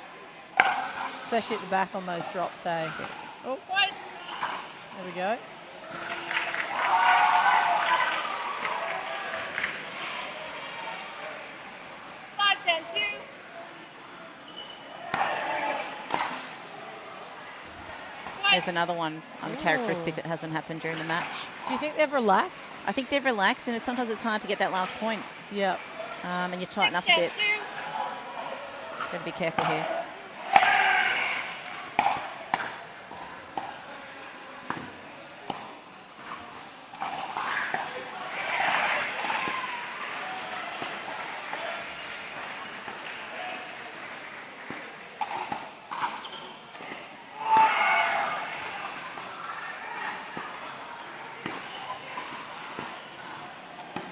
Especially at the back on those drops, eh? Oh, Point. there we go. There's another one uncharacteristic that hasn't happened during the match. Do you think they've relaxed? I think they've relaxed, and sometimes it's hard to get that last point. Yep. And you tighten up a bit. Got to be careful here.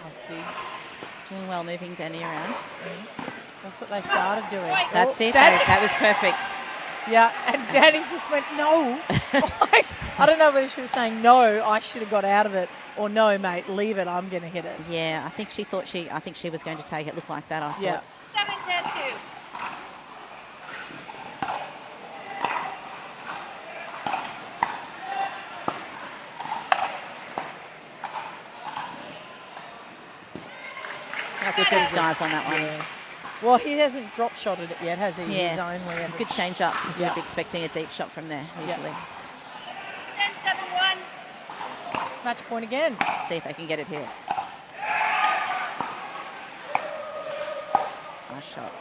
Must be. Doing well, moving Danny around. That's what they started doing. That's Oh, it. Danny- That was perfect. Yeah, and Danny just went, no. Like, I don't know whether she was saying, no, I should have got out of it, or no, mate, leave it, I'm going to hit it. Yeah, I think she thought I think she was going to take it. Looked like that, I thought. Yeah. 7-10-2. Good disguise on that one. Yeah. Well, he hasn't drop shotted it yet, has he? Yes. He's only ever- Good change up because Yeah. you'd be expecting a deep shot from there usually. 10-7-1. Match point again. See if they can get it here. Nice shot.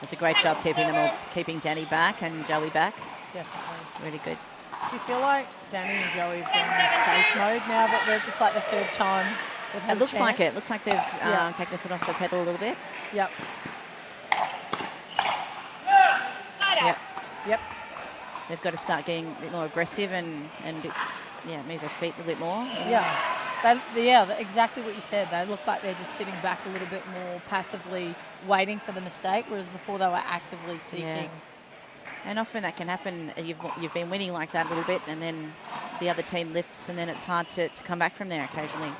It's a great job keeping them all, keeping Danny back and Joey back. Definitely. Really good. Do you feel like Danny and Joey have been in safe mode now that it's like the third time they've had It looks a like chance? it. Looks like they've taken their foot off the pedal a little bit. Yep. Yep. Yep. They've got to start getting a bit more aggressive and move their feet a little bit more. Yeah. Exactly what you said. They look like they're just sitting back a little bit more passively waiting for the mistake, whereas before they were actively seeking. Yeah. And often that can happen. You've been winning like that a little bit, and then the other team lifts, and then it's hard to come back from there occasionally.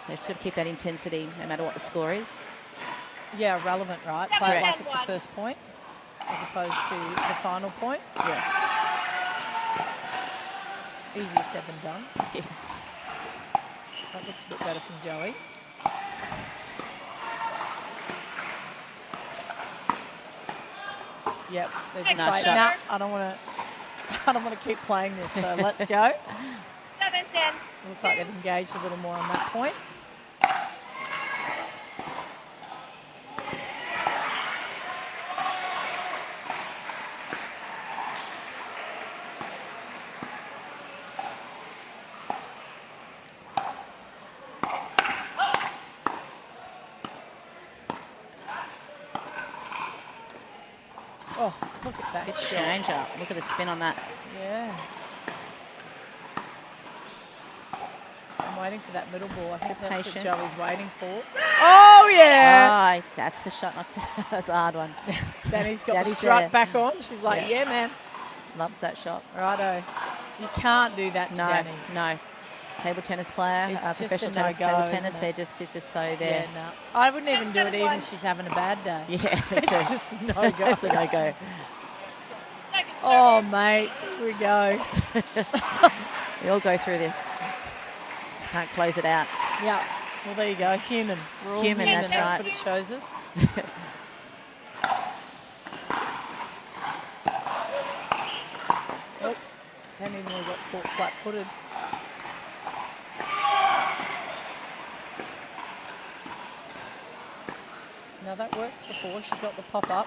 So sort of keep that intensity no matter what the score is. Yeah, relevant, right? Play it like it's the first point as opposed to the final point. Yes. Easier said than done. Yeah. That looks a bit better from Joey. Yep, they're just Nice like, shot. nah, I don't want to keep playing this, so let's go. 7-10. Looks like they've engaged a little more on that point. Oh, look at that Good shot. change up. Look at the spin on that. Yeah. I'm waiting for that middle ball. I think Good that's patience. what Joey's waiting for. Oh, yeah. Oh, that's the shot. That's a hard one. Danny's got Danny's the strut there. back on. She's like, Yeah. yeah, man. Loves that shot. Righto. You can't do that to No, Danny. no. Table tennis player, It's just professional a tennis, no-go, table isn't tennis. it? They're just it's just so Yeah, there. no. I wouldn't even do it even if she's having a bad day. Yeah, me It's too. just a no-go. It's a no go. Oh, mate. Here we go. We all go through this. Just can't close it out. Yeah. Well, there you go. Human. We're all Human, that's right. That's what it shows us. Oh, Danny nearly got caught flat-footed. Now that worked before. She got the pop-up.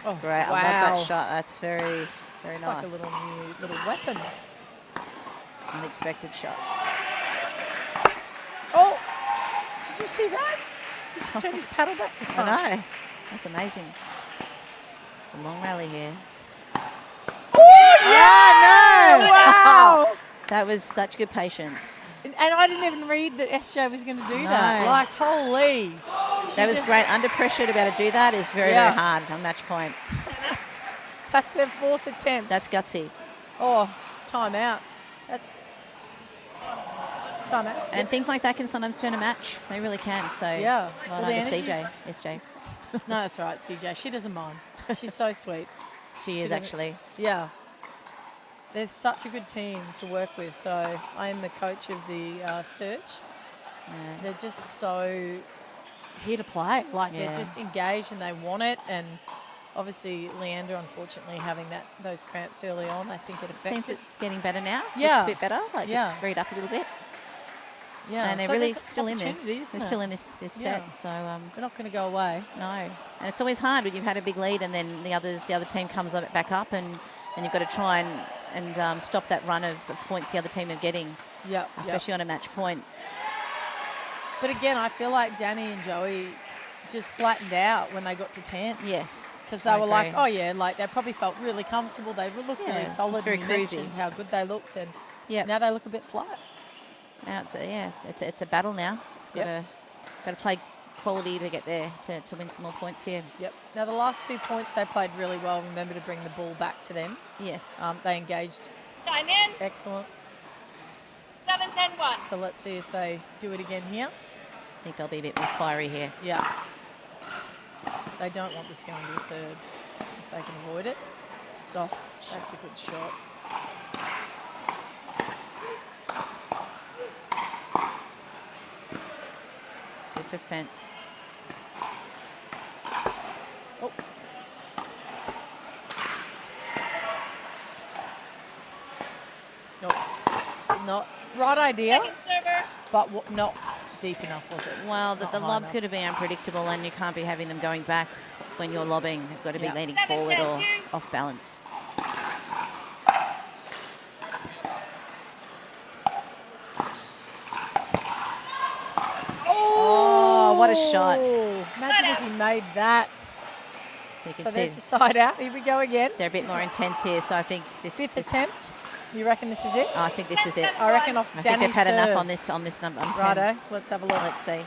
Oh, Great. I love that shot. That's very, very It's nice. like a little new little weapon. Unexpected shot. Oh, did you see that? He just turned his paddle back to front. I know. That's amazing. It's a long rally here. Oh, yeah! No! Wow! That was such good patience. And I didn't even read that SJ was going to do that. No. Like, holy. That was just- great. Under pressure to be able to do that is very, Yeah. very hard on match point. That's their fourth attempt. That's gutsy. Oh, timeout. Timeout. And things like that can sometimes turn a match. They really can. So, Yeah. well Well, the done to CJ. energy's- SJ. No, that's all right, CJ. She doesn't mind. She's so sweet. She is doesn't- actually. Yeah. They're such a good team to work with. So I am the coach of the search. They're just so here to play. Like Yeah. they're just engaged and they want it. And obviously Leander, unfortunately, having those cramps early on, I think it affects Seems it. it's getting better now. Yeah. Looks a bit better. Like Yeah. it's freed up a little bit. Yeah, And they're so really there's still in this. opportunity, They're isn't still it? in this Yeah. set. So, They're not going to go away. no. And it's always hard when you've had a big lead and then the other team comes back up and you've got to try and stop that run of points the other team are getting, Yeah, especially on a match point. But again, I feel like Danny and Joey just flattened out when they got to 10. Yes. Because they I were like, agree. oh yeah, like they probably felt really comfortable. They looked Yeah, really it's solid. very and cruisy. mentioned how good they looked, and Yep. now they look a bit flat. Now it's a battle now. Yep. Got to play quality to get there to win some more points here. Yep. Now the last 2 points they played really well. Remember to bring the ball back to them. Yes. They engaged Time in. excellent. 7-10-1. So let's see if they do it again here. I think they'll be a bit more fiery here. Yeah. They don't want this going to a third if they can avoid it. Oh, that's a good shot. defense. Oh. Nope. Not right idea, Second server. but not deep enough, was it? Well, the Not high lob's enough. got to be unpredictable, and you can't be having them going back when you're lobbing. They've got to be Yeah. leaning 7, forward 10, or 2. off balance. Oh, what a shot. Imagine if he made that. So you can So see there's the side out. Here we go again. they're a bit This more is intense here, so I think Fifth attempt. You reckon this is it? I think this is it. I reckon off I think Danny's they've had enough serve. on this number. On 10. Righto, let's have a look. Let's see.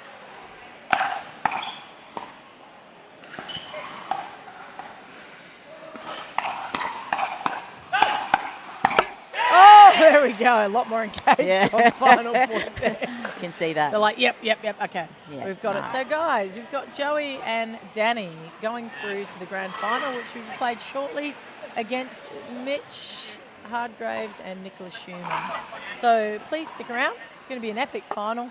Oh, there we go. A lot more engaged Yeah. on final point there. You can see that. They're like, yep, okay. Yeah. We've got it. So, guys, we've got Joey and Danny going through to the grand final, which will be played shortly against Mitch Hardgraves and Nicola Schumann. So, please stick around. It's going to be an epic final.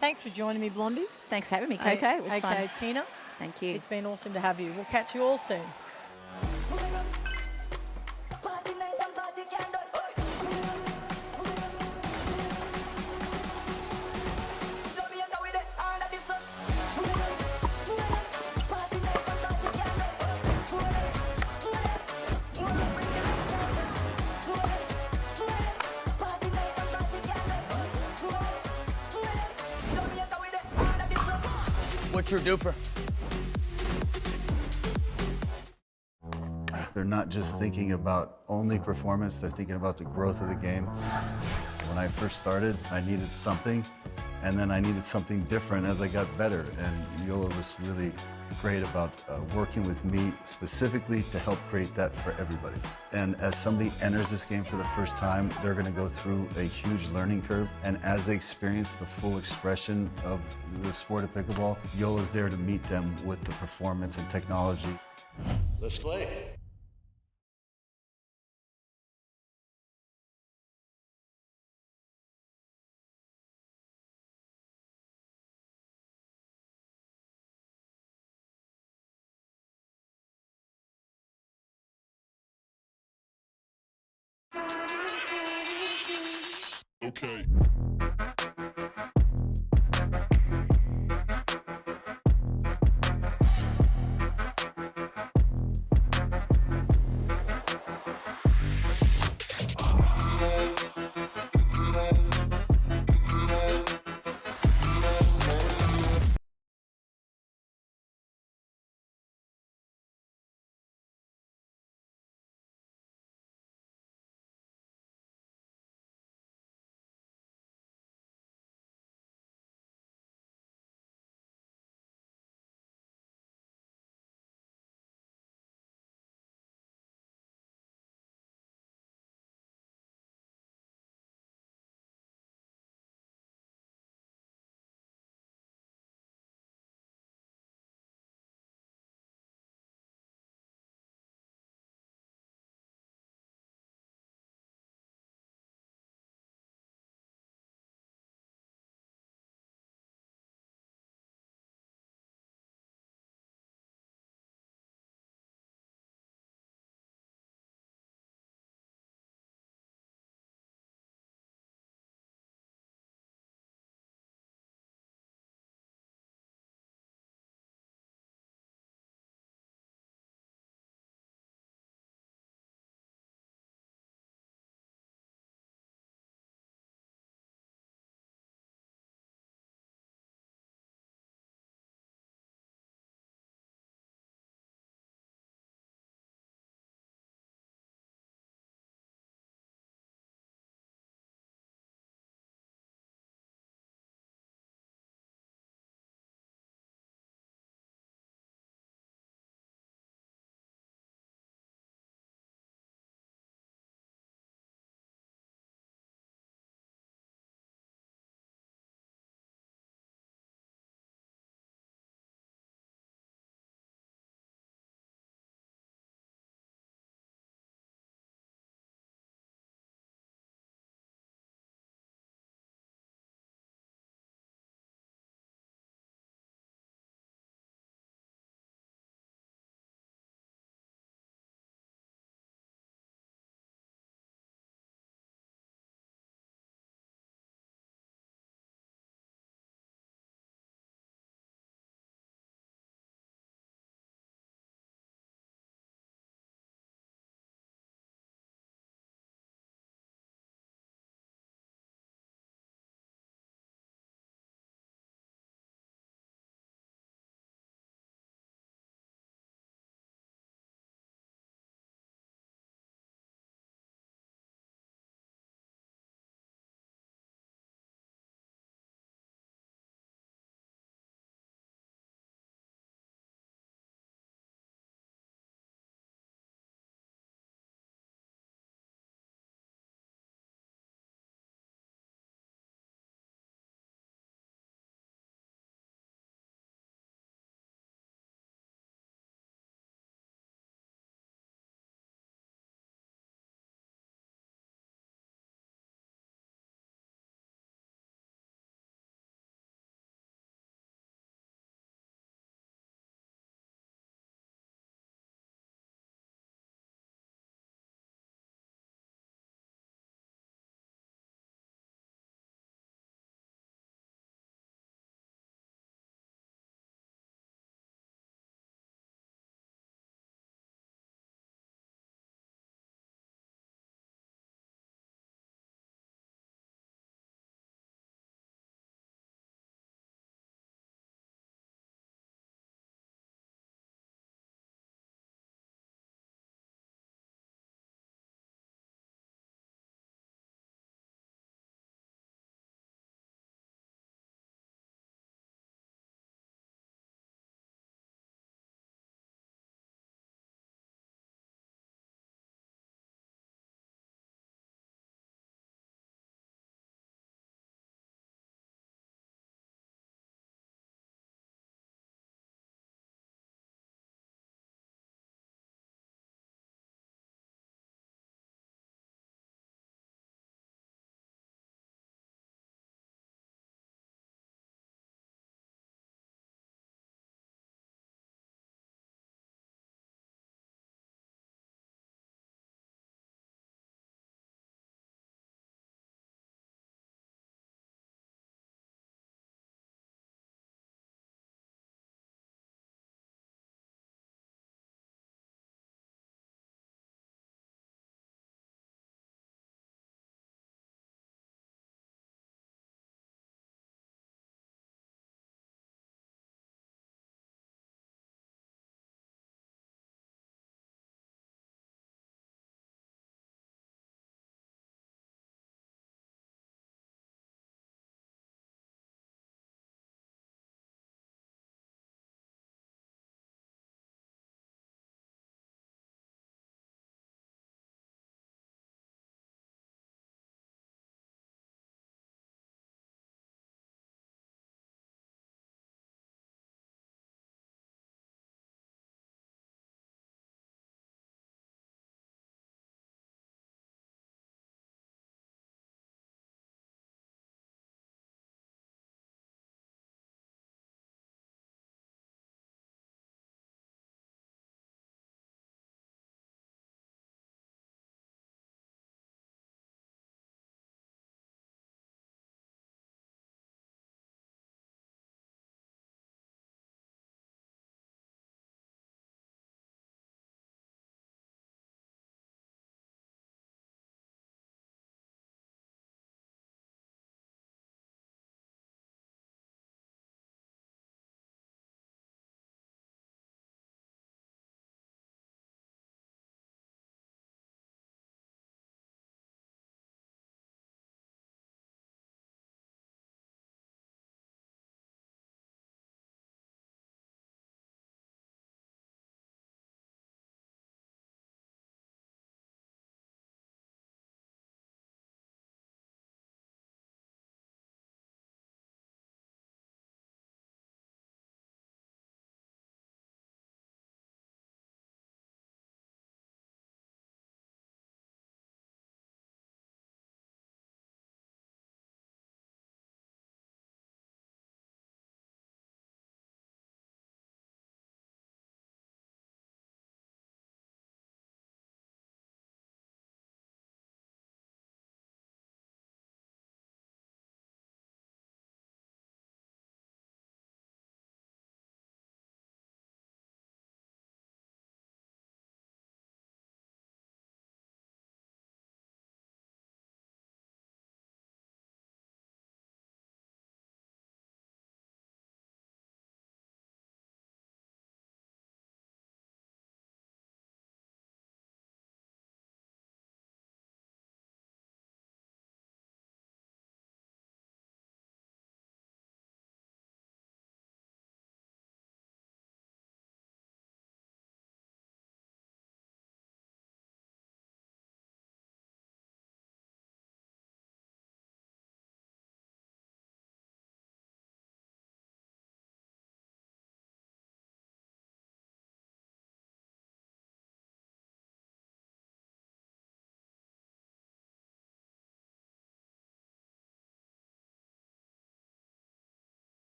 Thanks for joining me, Blondie. Thanks for having me, Coco. It was Okay, fun. Tina. Thank you. It's been awesome to have you. We'll catch you all soon. What's your duper? They're not just thinking about only performance, they're thinking about the growth of the game. When I first started, I needed something, and then I needed something different as I got better. And Yola was really great about working with me specifically to help create that for everybody. And as somebody enters this game for the first time, they're going to go through a huge learning curve. And as they experience the full expression of the sport of pickleball, Yola's there to meet them with the performance and technology. Let's play. Okay.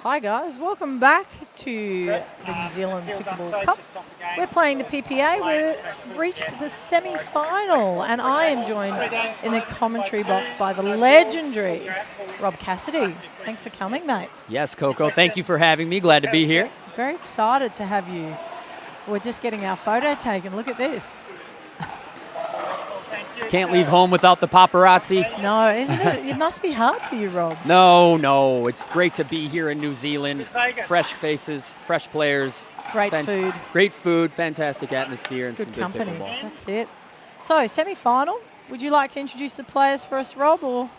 Hi guys, welcome back to the New Zealand Pickleball Cup. We're playing the PPA. We've reached the semi-final, and I am joined in the commentary box by the legendary Rob Cassidy. Thanks for coming, mate. Yes, Coco, thank you for having me. Glad to be here. Very excited to have you. We're just getting our photo taken. Look at this. Can't leave home without the paparazzi. No, isn't it? It must be hard for you, Rob. No, it's great to be here in New Zealand. Fresh faces, fresh players. Great food, fantastic atmosphere, and good some good company. pickleball. That's it. So, semi-final. Would you like to introduce the players for us, Rob? Or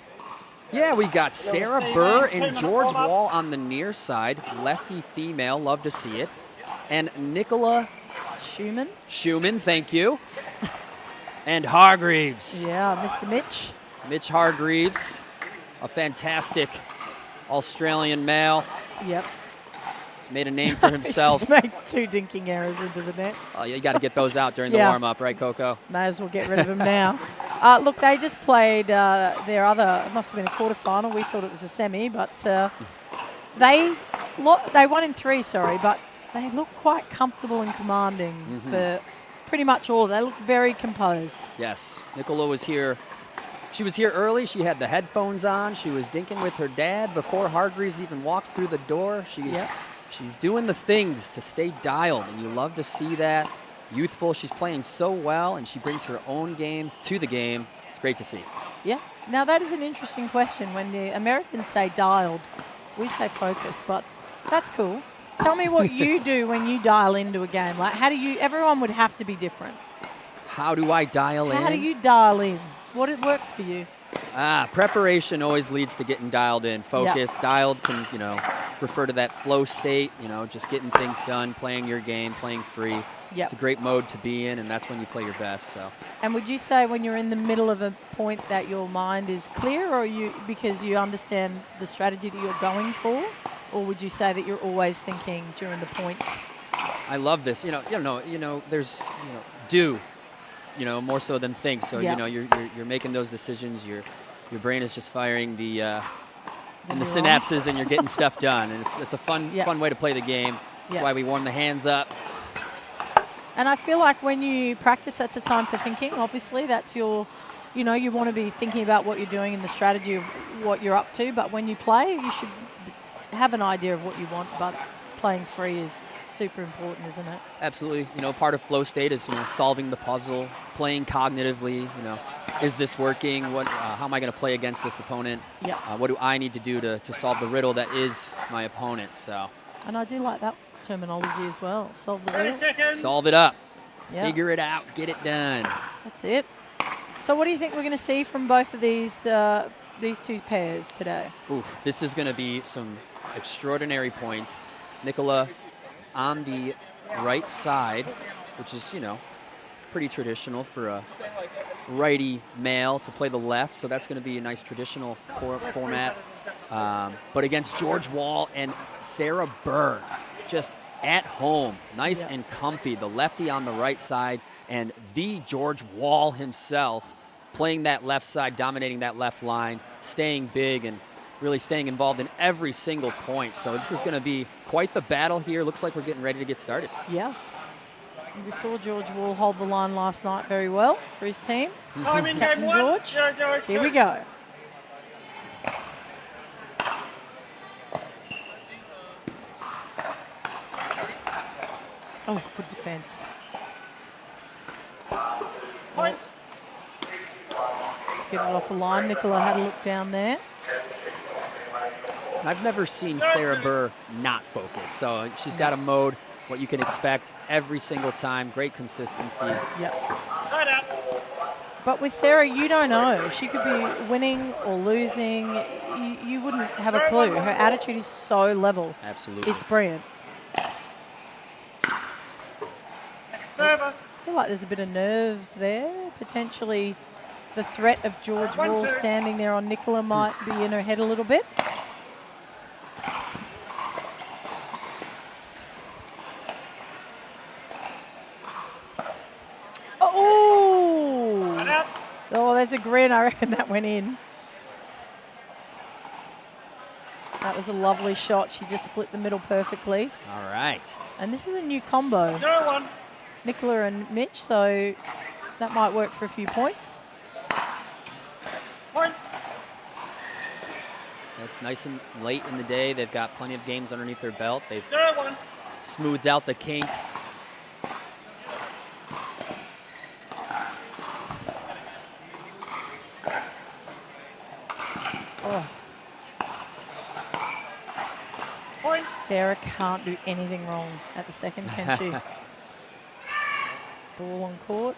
Yeah, we got Sarah Burr and George Wall on the near side. Lefty female, love to see it. And Nicola Schumann, thank you. And Hargreaves. Yeah, Mr. Mitch. Mitch Hargreaves, a fantastic Australian male. Yep. He's made a name for himself. He's made 2 dinking errors into the net. Oh, you got to get those out during the warm-up, right, Coco? May as well get rid of them now. Look, they just played their other, it must have been a quarterfinal. We thought it was a semi, but they won in 3, but they look quite comfortable and commanding for pretty much all. They look very composed. Yes. Nicola was here. She was here early. She had the headphones on. She was dinking with her dad before Hargreaves even walked through the door. She's doing the things to stay dialed, and you love to see that. Youthful. She's playing so well, and she brings her own game to the game. It's great to see. Yeah. Now, that is an interesting question. When the Americans say dialed, we say focus, but that's cool. Tell me what you do when you dial into a game. Like, how do you? Everyone would have to be different. How do I dial in? How do you dial in? What it works for you? Preparation always leads to getting dialed in. Focus, dialed can, refer to that flow state, just getting things done, playing your game, playing free. It's a great mode to be in, and that's when you play your best. So. And would you say when you're in the middle of a point that your mind is clear, or because you understand the strategy that you're going for? Or would you say that you're always thinking during the point? I love this. There's do, more so than think. So you're making those decisions. Your brain is just firing the synapses, and you're getting stuff done. And it's a fun way to play the game. That's why we warm the hands up. And I feel like when you practice, that's a time for thinking. Obviously, that's your, you want to be thinking about what you're doing and the strategy of what you're up to. But when you play, you should have an idea of what you want, but playing free is super important, isn't it? Absolutely. Part of flow state is solving the puzzle, playing cognitively. Is this working? How am I going to play against this opponent? Yeah. What do I need to do to solve the riddle that is my opponent? So. And I do like that terminology as well. Solve the riddle. Solve it up. Yeah. Figure it out. Get it done. That's it. So what do you think we're going to see from both of these 2 pairs today? Oof, this is going to be some extraordinary points. Nicola on the right side, which is, pretty traditional for a righty male to play the left, so that's going to be a nice traditional format. But against George Wall and Sarah Burr, just at home, nice and comfy. The lefty on the right side, and the George Wall himself playing that left side, dominating that left line, staying big and really staying involved in every single point. So this is going to be quite the battle here. Looks like we're getting ready to get started. Yeah. We saw George Wall hold the line last night very well for his team. Captain George. Here we go. Oh, good defense. Well, let's get it off the line. Nicola had a look down there. I've never seen Sarah Burr not focus. So she's got a mode, what you can expect every single time. Great consistency. Yep. But with Sarah, you don't know. She could be winning or losing. You wouldn't have a clue. Her attitude is so level. Absolutely. It's brilliant. I feel like there's a bit of nerves there. Potentially the threat of George Wall standing there on Nicola might be in her head a little bit. Oh, there's a grin. I reckon that went in. That That was a lovely shot. She just split the middle perfectly. All right. And this is a new combo. 0-1. Nicola and Mitch, so that might work for a few points. Point. It's nice and late in the day. They've got plenty of games underneath their belt. They've 0-1. smoothed out the kinks. Oh. Point. Sarah can't do anything wrong at the second, can she? Ball on court.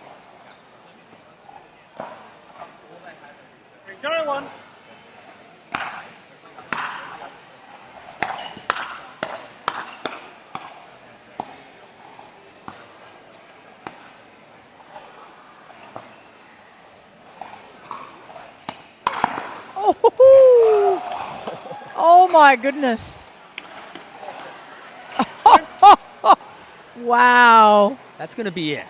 0-1. Oh, oh my goodness. Wow. That's going to be it.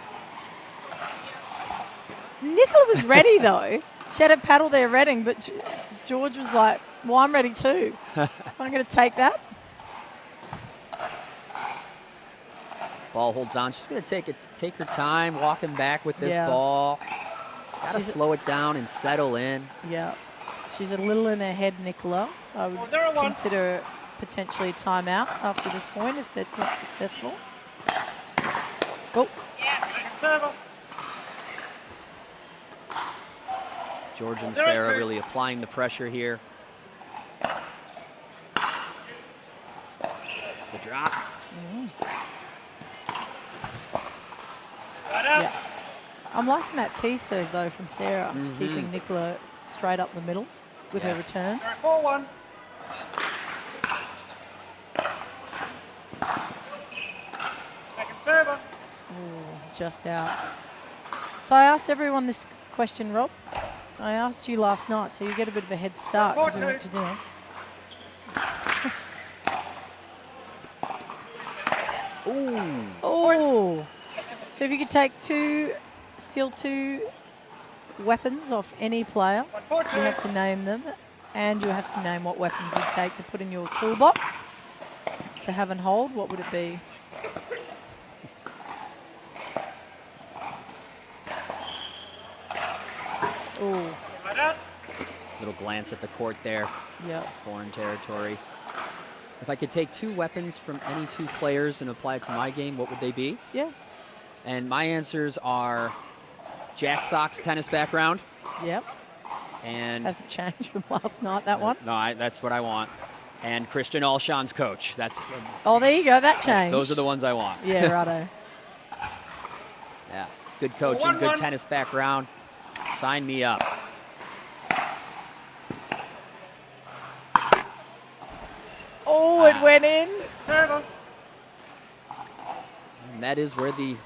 Nicola was ready though. She had a paddle there ready, but George was like, well, I'm ready too. I'm going to take that. Ball holds on. She's going to take her time walking back with this Yeah. ball. Got to She's- slow it down and settle in. Yeah. She's a little in her head, Nicola. I would 0-1. consider potentially a timeout after this point if that's not successful. Oh, Server. George and Sarah really applying the pressure here. The drop. yeah. I'm liking that T serve though from Sarah, keeping Nicola straight up the middle with her Yes. returns. 4-1. Second server. Just out. So I asked everyone this question, Rob. I asked you last night, so you get a bit of a head start because we went to dinner. Ooh. Oh. So if you could steal two weapons off any player, you have to name them, and you have to name what weapons you take to put in your toolbox to have and hold. What would it be? Oh, Right out. Little glance at the court there. yeah. Foreign territory. If I could take two weapons from any two players and apply it to my game, what would they be? Yeah. And my answers are Jack Sock's tennis background. Yep. And Hasn't changed from last night, that one. No, that's what I want. And Christian Alshon's coach. Oh, there you go. That changed. Those are the ones I want. Yeah, righto. Yeah, good coaching, good tennis background. Sign me up. Oh, it went in. Server. And that is where the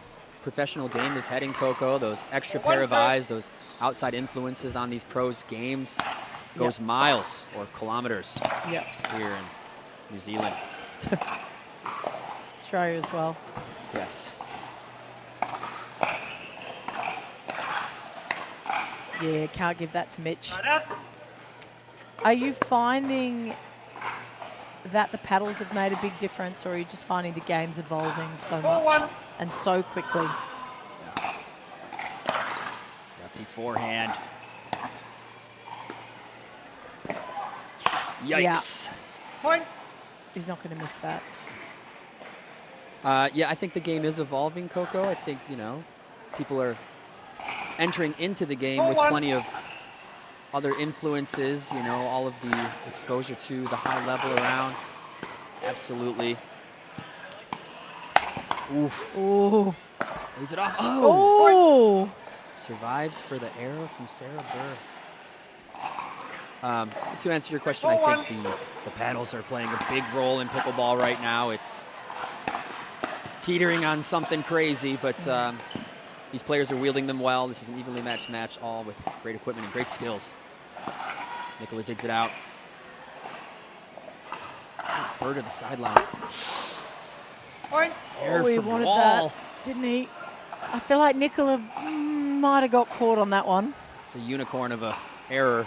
professional game is heading, Coco. Those extra pair of eyes, those outside influences on these pros' games goes miles or kilometers Yep. here in New Zealand. Australia as well. Yes. Yeah, can't give that to Mitch. Right out. Are you finding that the paddles have made a big difference, or are you just finding the game's evolving so much 4-1. and so quickly? Lefty forehand. Yeah. Yikes. Point. He's not going to miss that. Yeah, I think the game is evolving, Coco. I think, people are entering into the game with 4-1. plenty of other influences, all of the exposure to the high level around. Absolutely. Oof. Ooh. Lays it off. Oh! Oh. Survives for the error from Sarah Burr. To answer your question, I think the paddles are playing a big role in pickleball right now. It's teetering on something crazy, but these players are wielding them well. This is an evenly matched match, all with great equipment and great skills. Nicola digs it out. Burr to the sideline. Point. Air Oh, he from wanted wall. that, didn't he? I feel like Nicola might have got caught on that one. It's a unicorn of a error.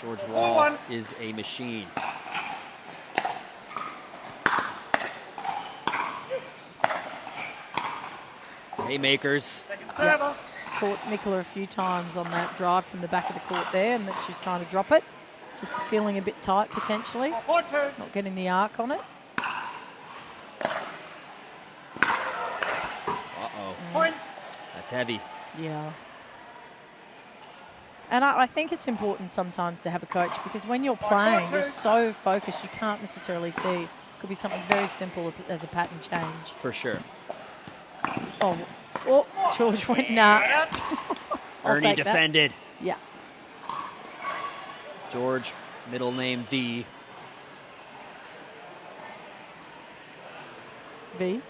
George Wall is a machine. haymakers. Second server. Caught Nicola a few times on that drive from the back of the court there, and that she's trying to drop it. Just feeling a bit tight potentially. 4-2. Not getting the arc on it. Uh-oh. Point. That's heavy. Yeah. And I think it's important sometimes to have a coach, because when you're playing, you're so focused you can't necessarily see. Could be something very simple as a pattern change. For sure. Oh, George went nah. I'll Ernie take that. defended. Yeah. George, middle name V. V.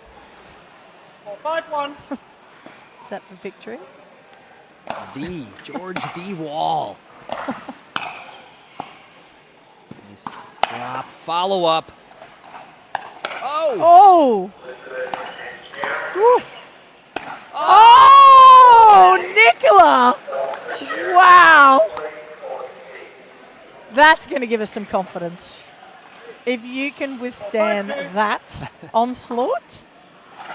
4-5-1. Is that for victory? V. George V. Wall. Nice drop. Follow up. Oh! Oh! Oh, Nicola! Wow! That's going to give us some confidence. If you can withstand that onslaught,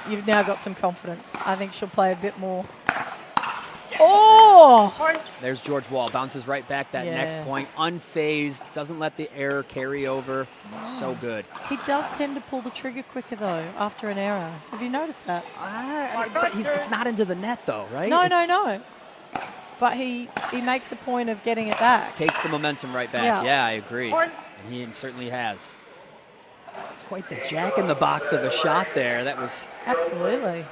you've now got some confidence. I think she'll play a bit more. Oh! Point. There's George Wall. Bounces right back that next Yeah. point. Unfazed. Doesn't let the error carry over. So good. He does tend to pull the trigger quicker, though, after an error. Have you noticed that? But it's not into the net, though, right? No, It's- no. But he makes a point of getting it back. Takes the momentum right back. Yeah. Yeah, I agree. Point. And he certainly has. It's quite the jack in the box of a shot there. That was Absolutely.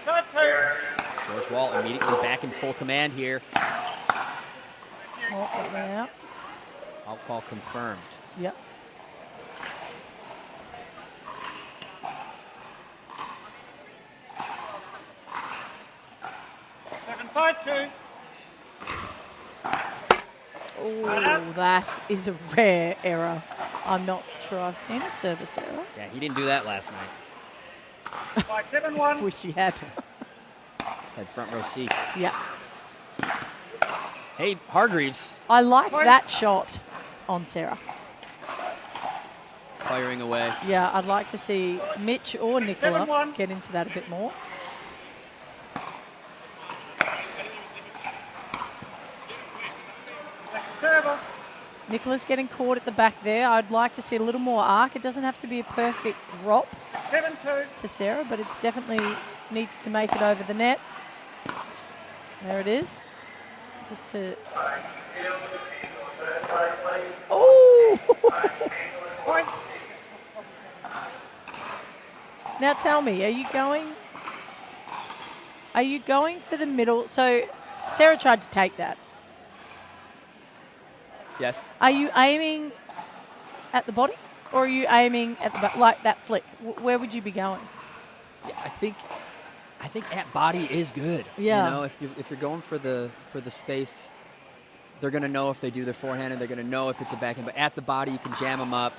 6-5-2. George Wall immediately back in full command here. Oh, that went out. Out call confirmed. Yep. Seven, 5-2. Oh, that is a rare error. I'm not sure I've seen a service error. Yeah, he didn't do that last night. 5-7-1. Wish he had. Had front row seats. Yeah. Hey, Hargreaves I like that shot on Sarah. firing away. Yeah, I'd like to see Mitch or Nicola 7-1. get into that a bit more. Second server. Nicola's getting caught at the back there. I'd like to see a little more arc. It doesn't have to be a perfect drop 7-2. to Sarah, but it's definitely needs to make it over the net. There it is. Just to... Oh! Point. Now tell me, are you going for the middle? So Sarah tried to take that. Yes. Are you aiming at the body, or are you aiming at the back, like that flick? Where would you be going? Yeah, I think at body is good. Yeah. You know, if you're going for the space, they're going to know if they do their forehand, and they're going to know if it's a backhand. But at the body, you can jam them up,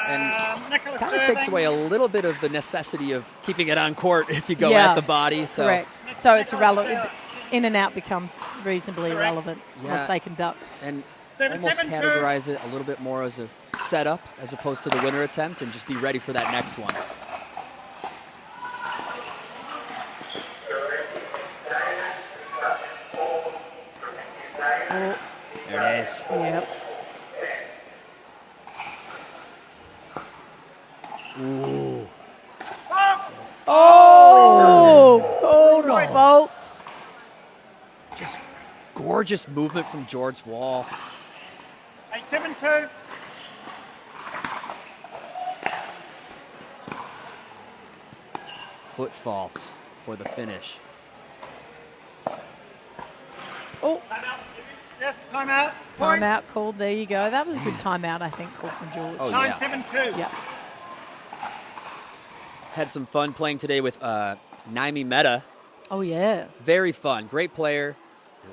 and Nicola kind of takes serving. away a little bit of the necessity of keeping it on court if you go Yeah. at the body. So Correct. So it's irrelevant. In and out becomes reasonably irrelevant unless Yeah. they can duck. and 7-7-2. almost categorize it a little bit more as a setup as opposed to the winner attempt, and just be ready for that next one. Oh, There it is. yep. Ooh. Oh, called faults. Just gorgeous movement from George Wall. 8-7-2. Foot fault for the finish. Oh, Yes, timeout. Point. timeout called. There you go. That was a good timeout, I think, called from George. Oh, yeah. 9-7-2. Yeah. Had some fun playing today with Naimi Mehta. Oh, yeah. Very fun. Great player.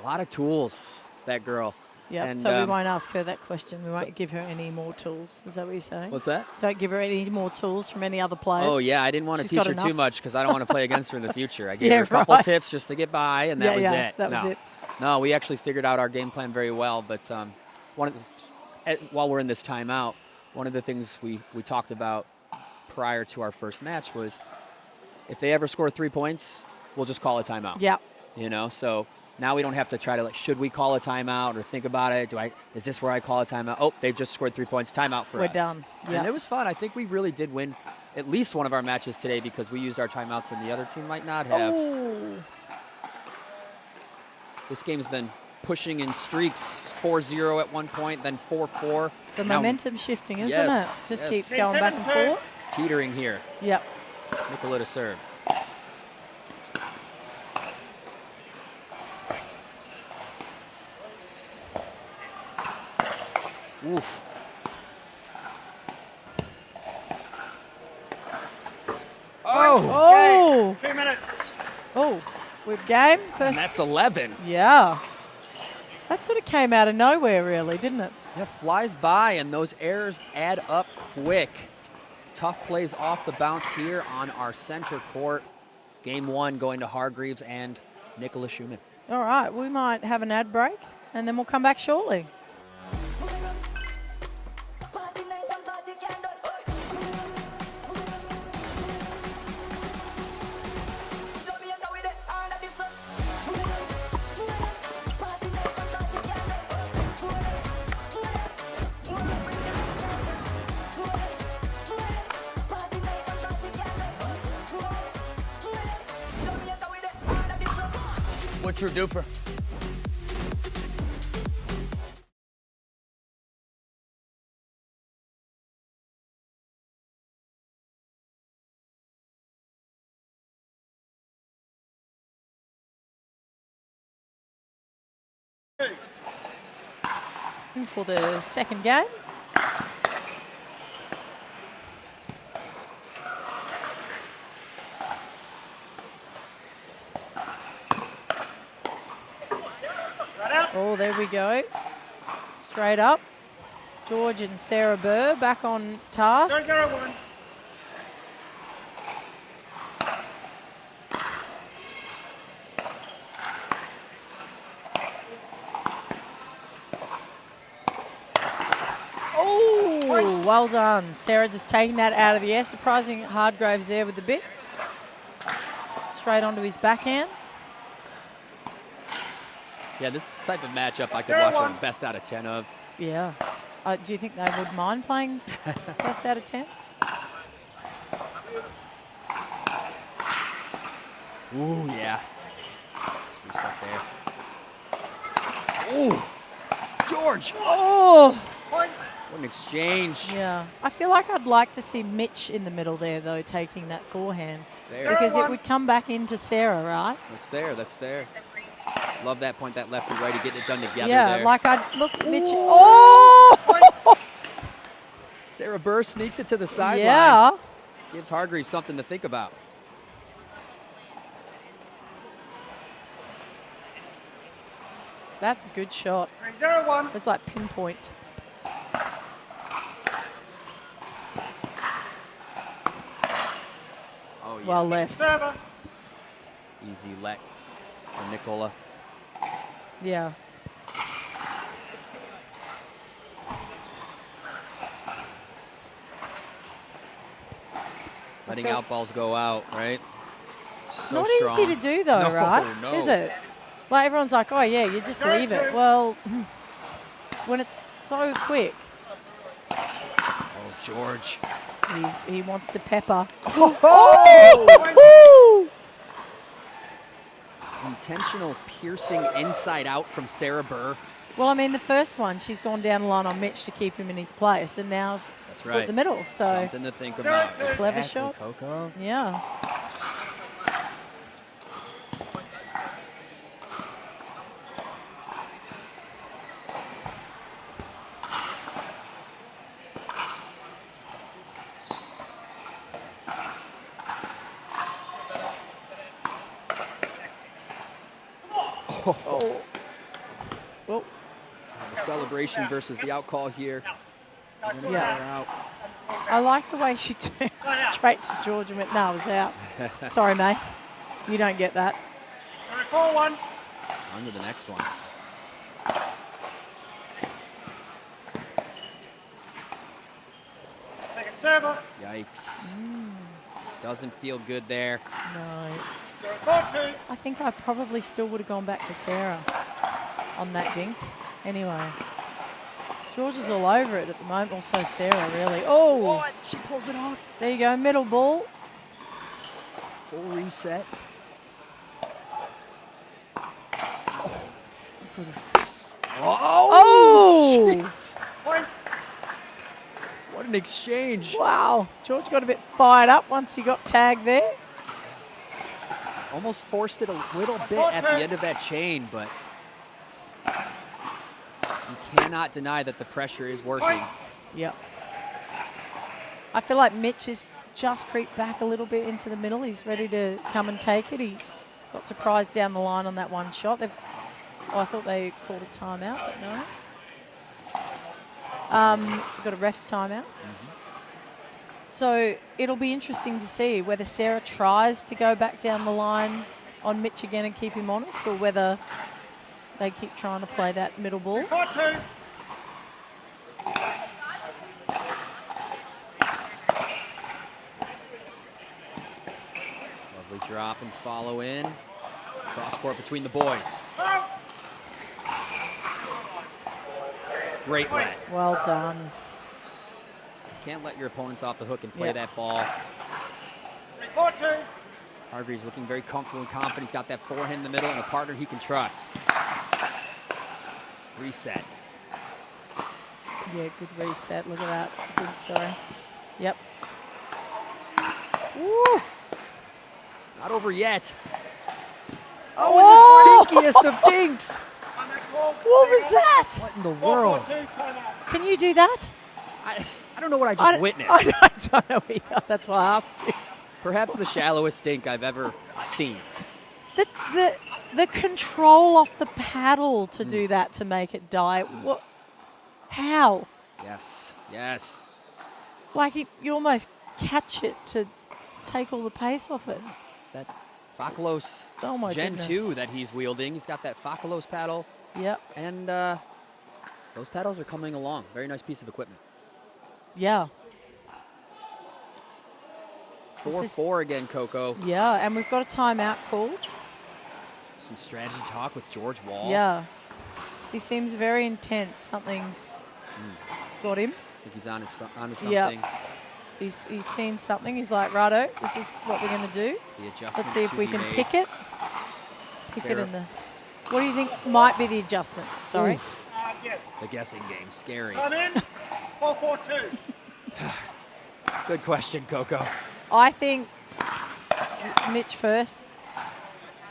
A lot of tools, that girl. Yeah. And, So we won't ask her that question. We won't give her any more tools. Is that what you're saying? What's that? Don't give her any more tools from any other players. Oh, yeah. I didn't want to She's teach got her too enough. much because I don't want to play against her in the future. I gave Yeah, her a couple right. tips just to get by, and that Yeah, was yeah, it. that was No. it. No, we actually figured out our game plan very well. But while we're in this timeout, one of the things we talked about prior to our first match was, if they ever score 3 points, we'll just call a timeout. Yep. You know, so now we don't have to try to, like, should we call a timeout or think about it? Is this where I call a timeout? Oh, they've just scored 3 points. Timeout for us. We're done. And Yep. it was fun. I think we really did win at least one of our matches today because we used our timeouts and the other team might not have. Oh. This game's been pushing in streaks, 4-0 at one point, then 4-4. The Now momentum shifting, isn't Yes, it? Just yes. keeps going back and forth. teetering here. Yep. Nicola to serve. Oof. Oh. 2 minutes. Oh. With game. And First. that's 11. Yeah. That sort of came out of nowhere, really, didn't it? Yeah, flies by, and those errors add up quick. Tough plays off the bounce here on our center court. Game one going to Hargreaves and Nicola Schumann. All right. We might have an ad break, and then we'll come back shortly. What's your duper? For the second game. Oh, there we go. Straight up. George and Sarah Burr back on task. 0-0-1. Oh, well done. Sarah just taking that out of the air. Surprising Hargreaves there with the bit. Straight onto his backhand. Yeah, this is the type of matchup I could watch on best out of 10 of. Yeah. Do you think they would mind playing best out of 10? Ooh, yeah. Just reset there. Ooh, George. Oh, What an exchange. yeah. I feel like I'd like to see Mitch in the middle there, though, taking that forehand. Fair. Because it would come back into Sarah, right? That's fair. That's fair. Love that point, that lefty righty getting it done together Yeah, there. like I'd look, Mitch. Oh! Sarah Burr sneaks it to the sideline. Yeah. Gives Hargreaves something to think about. That's a good shot. 3-0-1. It's like pinpoint. Oh, yeah. Well left. Server. Easy let for Nicola. Yeah. Letting out balls go out, right? So Not strong. easy to do, though, No, right? no. Is it? Like, everyone's like, oh, yeah, you just leave it. Well, when it's so quick, Oh, George. he wants to pepper. Oh! Intentional piercing inside out from Sarah Burr. Well, I mean, the first one, she's gone down the line on Mitch to keep him in his place, and now split right. the middle. So, Something to think about. Clever Exactly, shot. Coco. yeah. Oh. Oh. The celebration versus the out call here. Yeah. Out. I like the way she turned straight to George and went, no, I was out. Sorry, mate. You don't get that. 4-1. On to the next one. Second Server. Yikes. Doesn't feel good there. No. 4-2. I think I probably still would have gone back to Sarah on that dink. Anyway. George is all over it at the moment. Also Sarah, really. Oh! What? She pulls it off. There you go. Middle ball. Full reset. Oh! Jeez. Point. What an exchange. Wow. George got a bit fired up once he got tagged there. Almost forced it a little bit at the end of that chain, but you cannot deny that the pressure is working. Yep. I feel like Mitch has just creeped back a little bit into the middle. He's ready to come and take it. He got surprised down the line on that one shot. I thought they called a timeout, but no. Got a ref's timeout. So it'll be interesting to see whether Sarah tries to go back down the line on Mitch again and keep him honest, or whether they keep trying to play that middle ball. 4-2. Lovely drop and follow in. Cross court between the boys. Great let. Well done. Can't let your opponents off the hook and play Yep. that ball. 4-2. Hargreaves looking very comfortable and confident. He's got that forehand in the middle and a partner he can trust. Reset. Yeah, good reset. Look at that. Dink, sorry. Yep. Woo! Not over yet. Oh! The dinkiest of dinks. What was that? What in the world? 4-2 timeout. Can you do that? I don't know what I just witnessed. I don't know either. That's why I asked you. Perhaps the shallowest dink I've ever seen. The control off the paddle to do that to make it die. What? How? Yes, yes. Like you almost catch it to take all the pace off it. It's that Fakalos Oh my Gen goodness. 2 that he's wielding. He's got that Fakalos paddle, Yep. and those paddles are coming along. Very nice piece of equipment. Yeah. This is- 4-4 again, Coco. Yeah, and we've got a timeout called. Some strategy talk with George Wall. Yeah. He seems very intense. Something's got him. I think he's onto something. Yep. He's seen something. He's like, righto, this is what we're going to do. The adjustment Let's see if to we be can made. pick it. Pick it Sarah. in the... What do you think might be the adjustment? Sorry. Oof. Yes. The guessing game, scary. Come in. 4-4-2. Good question, Coco. I think Mitch first.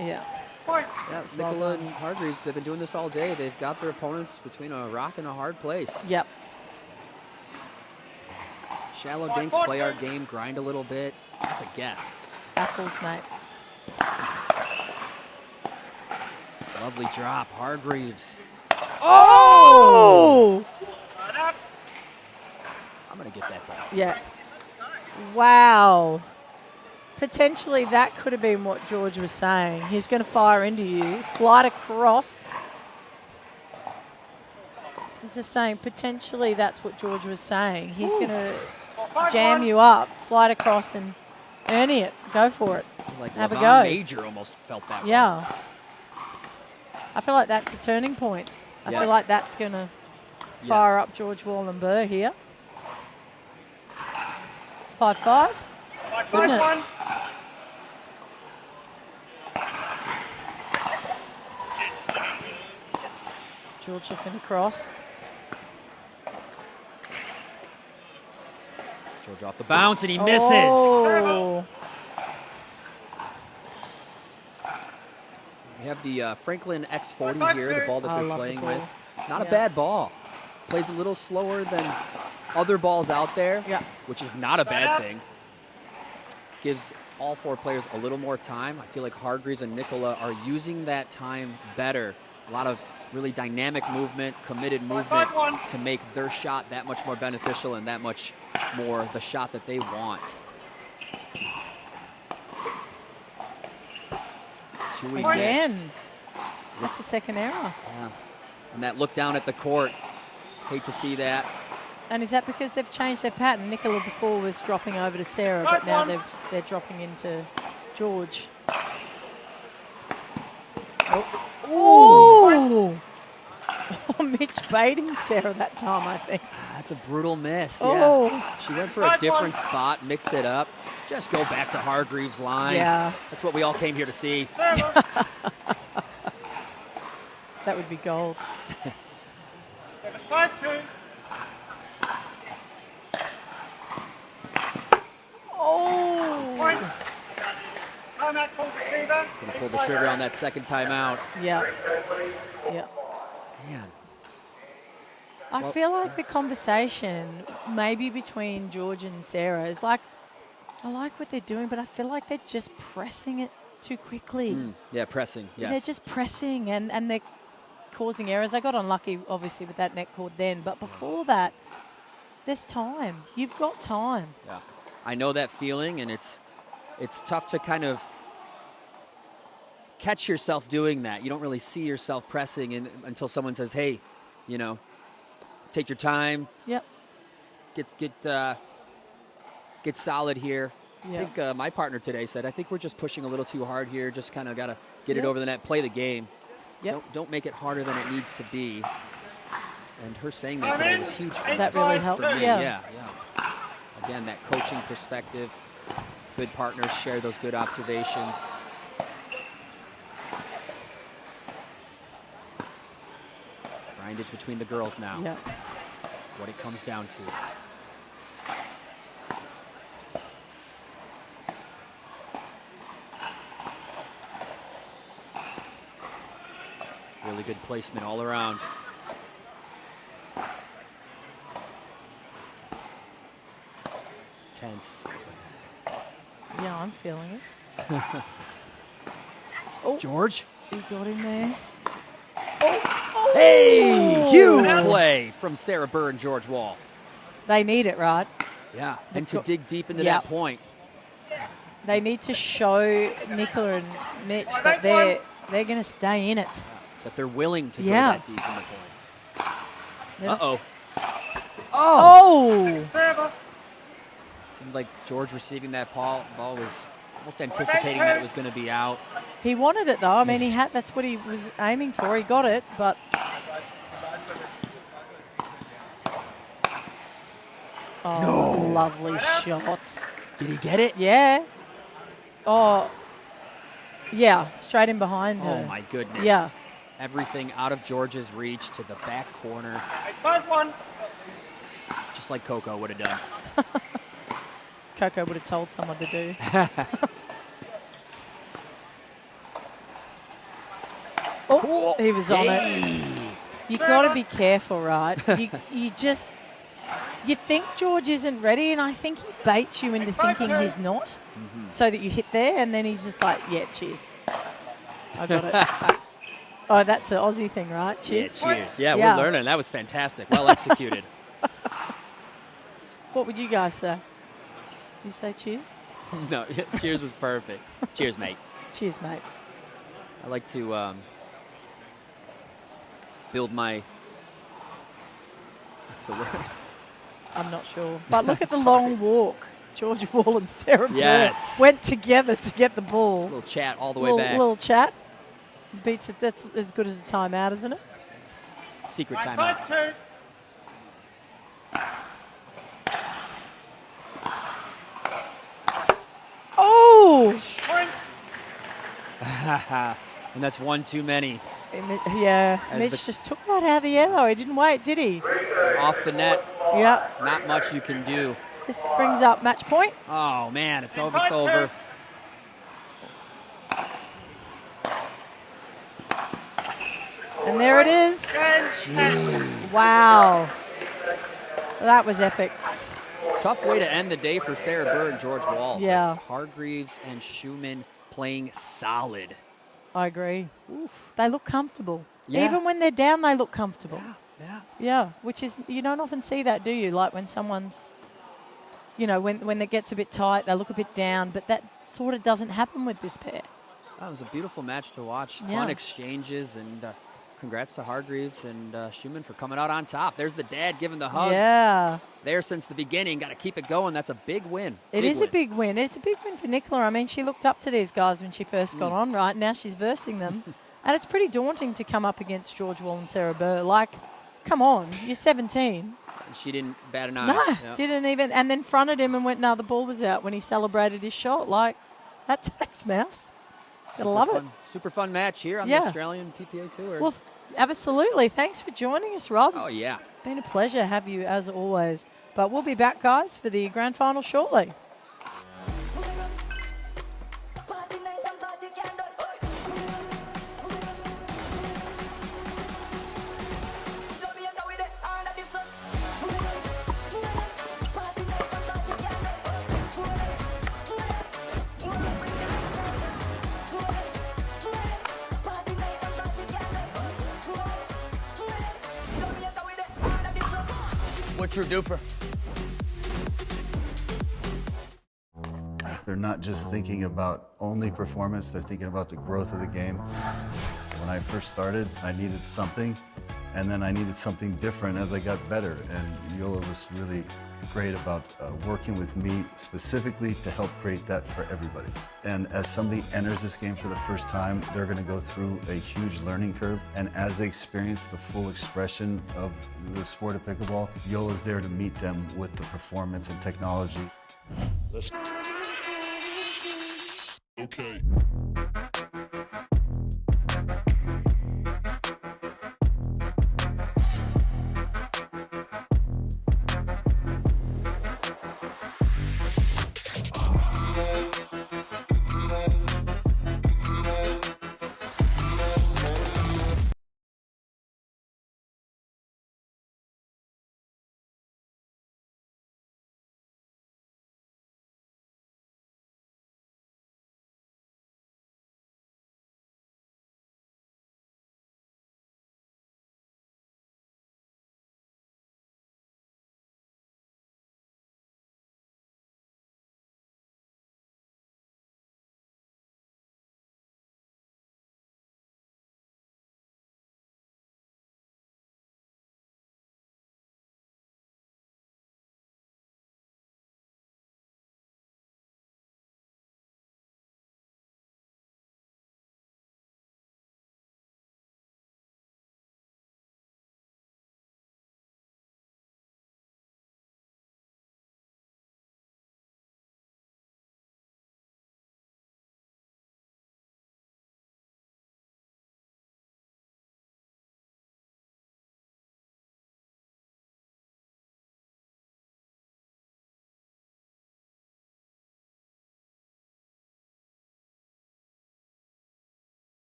Yeah. Point. Yeah, it's Well Nicola done. and Hargreaves, they've been doing this all day. They've got their opponents between a rock and a hard place. Yep. Shallow dinks, play our game, grind a little bit. That's a guess. Apples, mate. Lovely drop, Hargreaves. Oh! Line up. I'm going to get that ball. Yeah. Wow. Potentially that could have been what George was saying. He's going to fire into you, slide across. He's just saying potentially that's what George was saying. He's going to 5-1. jam you up, slide across and earn it. Go for it. Like Have a Levon go. Major almost felt that way. Yeah. I feel like that's a turning point. I Yeah. feel like that's going to fire up George Wallenberg here. 5-5. Goodness. 5-1. George looking across. George off the bounce, and he misses. Oh. We have the Franklin X40 here, the ball that I they're love the playing ball. with. Not a Yeah. bad ball. Plays a little slower than other balls out there, Yeah. which is not a bad thing. Gives all four players a little more time. I feel like Hargreaves and Nicola are using that time better. A lot of really dynamic movement, committed movement 5-1. to make their shot that much more beneficial and that much more the shot that they want. Two he Again. missed. That's the second error. Yeah. And that look down at the court, hate to see that. And is that because they've changed their pattern? Nicola before was dropping over to Sarah, but now they're dropping into George. Oh. Oh, Mitch baiting Sarah that time, I think. That's a brutal miss. Oh. Yeah. She went for a different spot, mixed it up. Just go back to Hargreaves' line. Yeah. That's what we all came here to see. That would be gold. 5-2. Oh. Timeout called receiver. Gonna pull the trigger on that second timeout. Yeah. Yeah. Man. I feel like the conversation maybe between George and Sarah is like, I like what they're doing, but I feel like they're just pressing it too quickly. Yeah, pressing. Yes. They're just pressing and they're causing errors. I got unlucky, obviously, with that net cord then. But before that, there's time. You've got time. Yeah. I know that feeling, and it's tough to kind of catch yourself doing that. You don't really see yourself pressing until someone says, hey, you know, take your time. Yep. Get solid here. Yep. I think my partner today said, I think we're just pushing a little too hard here. Just kind of got to get it over the net, play the game. Yep. Don't make it harder than it needs to be. And her saying that today was huge for That me. really helped, For me. yeah. Yeah. Again, that coaching perspective. Good partners share those good observations. Grindage between the girls now. Yeah. What it comes down to. Really good placement all around. Tense. Yeah, I'm feeling it. George? He got in there. Hey! Huge play from Sarah Burr and George Wall. They need it, right? Yeah, and to got- dig deep into Yep. that point. They need to show Nicola and Mitch that they're going to stay in it. That they're willing to go Yeah. that deep in the point. Never- Uh-oh. Oh! Server. Seems like George receiving that ball was almost anticipating that it was going to be out. He wanted it, though. I mean, that's what he was aiming for. He got it, but... Oh, lovely shots. Did he get it? Yeah. Oh, yeah, straight in behind her. Oh, my goodness. Yeah. Everything out of George's reach to the back corner, 5-1. just like Coco would have done. Coco would have told someone to do. Oh, he was on it. You got to be careful, right? You think George isn't ready, and I think he baits you into thinking he's not, so that you hit there, and then he's just like, yeah, cheers. I got it. Oh, that's an Aussie thing, right? Cheers. Yeah, cheers. Yeah, Yeah. we're learning. That was fantastic. Well executed. What would you guys say? You say cheers? No, cheers was perfect. Cheers, mate. Cheers, mate. I like to build my, what's the word? I'm not sure. But look at the long walk. George Wall and Sarah Yes. Burr went together to get the ball. Little chat all the way back. Little chat. Beats it. That's as good as a timeout, isn't it? Secret timeout. 5-2. Oh! Point. And that's one too many. Yeah. As Mitch the- just took that out of the air, though. He didn't wait, did he? Off the net, Yeah. not much you can do. This brings up match point. Oh, man, it's almost over. And there it is. Jeez. Wow. That was epic. Tough way to end the day for Sarah Burr and George Wall. Yeah. But Hargreaves and Schumann playing solid. I agree. They look comfortable. Yeah. Even when they're down, they look comfortable. Yeah. Yeah, which is, you don't often see that, do you? Like when someone's, when it gets a bit tight, they look a bit down, but that sort of doesn't happen with this pair. That was a beautiful match to watch. Yeah. Fun exchanges and congrats to Hargreaves and Schumann for coming out on top. There's the dad giving the hug. Yeah. There since the beginning. Got to keep it going. That's a big win. It is a big win. It's a big win for Nicola. I mean, she looked up to these guys when she first got on, right? Now she's versing them. And it's pretty daunting to come up against George Wall and Sarah Burr. Like, come on, you're 17. And she didn't bat an eye. No, Yep. didn't even. And then fronted him and went, no, the ball was out when he celebrated his shot. Like, that takes mouse. Gotta love it. Super fun match here on the Australian PPA Tour. Well, absolutely. Thanks for joining us, Rob. Oh, yeah. Been a pleasure to have you as always. But we'll be back, guys, for the grand final shortly. What's your duper? They're not just thinking about only performance, they're thinking about the growth of the game. When I first started, I needed something, and then I needed something different as I got better. And Yola was really great about working with me specifically to help create that for everybody. And as somebody enters this game for the first time, they're going to go through a huge learning curve. And as they experience the full expression of the sport of pickleball, Yola's there to meet them with the performance and technology. Let's Okay.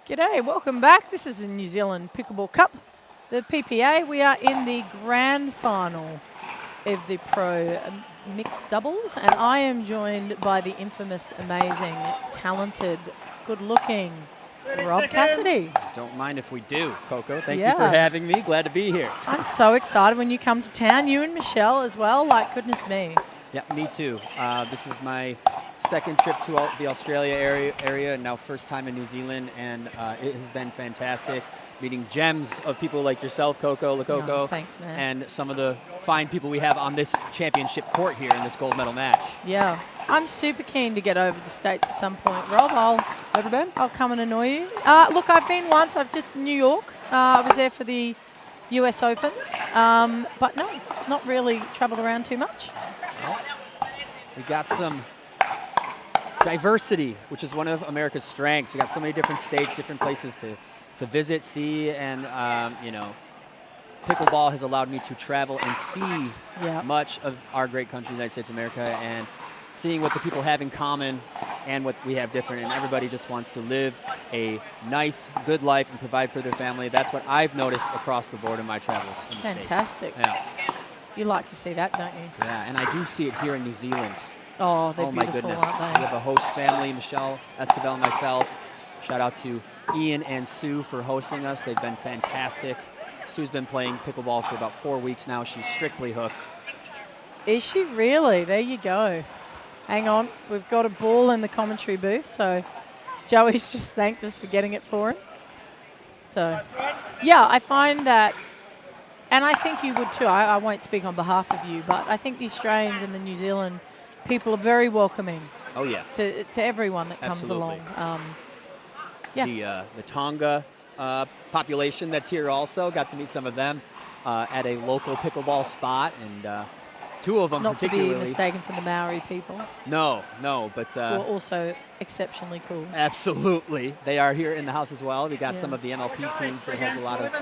G'day, welcome back. This is the New Zealand Pickleball Cup, the PPA. We are in the grand final of the pro mixed doubles, and I am joined by the infamous, amazing, talented, good-looking Rob Cassidy. Don't mind if we do, Coco. Thank you for having me. Glad to be here. I'm so excited when you come to town. You and Michelle as well. Like, goodness me. Yeah, me too. This is my second trip to the Australia area, and now first time in New Zealand, and it has been fantastic. Meeting gems of people like yourself, Coco, Lococo. Oh, thanks, man. And some of the fine people we have on this championship court here in this gold medal match. Yeah. I'm super keen to get over the States at some point. Rob, Ever been? I'll come and annoy you. Look, I've been once. I've just New York. I was there for the US Open. But no, not really traveled around too much. Well, we got some diversity, which is one of America's strengths. We got so many different states, different places to visit, see, and you know, pickleball has allowed me to travel and see much of our great country, United States of America, and seeing what the people have in common and what we have different, and everybody just wants to live a nice, good life and provide for their family. That's what I've noticed across the board in my travels in the Fantastic. States. Yeah. You like to see that, don't you? Yeah, and I do see it here in New Zealand. Oh, they're Oh my beautiful, goodness. aren't they? We have a host family, Michelle, Esquivel, and myself. Shout out to Ian and Sue for hosting us. They've been fantastic. Sue's been playing pickleball for about 4 weeks now. She's strictly hooked. Is she really? There you go. Hang on. We've got a ball in the commentary booth, so Joey's just thanked us for getting it for him. So, yeah, I find that, and I think you would too. I won't speak on behalf of you, but I think the Australians and the New Zealand people are very welcoming. Oh, yeah. To everyone that comes Absolutely. along. The Tonga population that's here also. Got to meet some of them at a local pickleball spot, and two of them Not to particularly. be mistaken for the Maori people, No, but who are also exceptionally cool. absolutely. They are here in the house as well. We got some of the MLP teams that has a lot of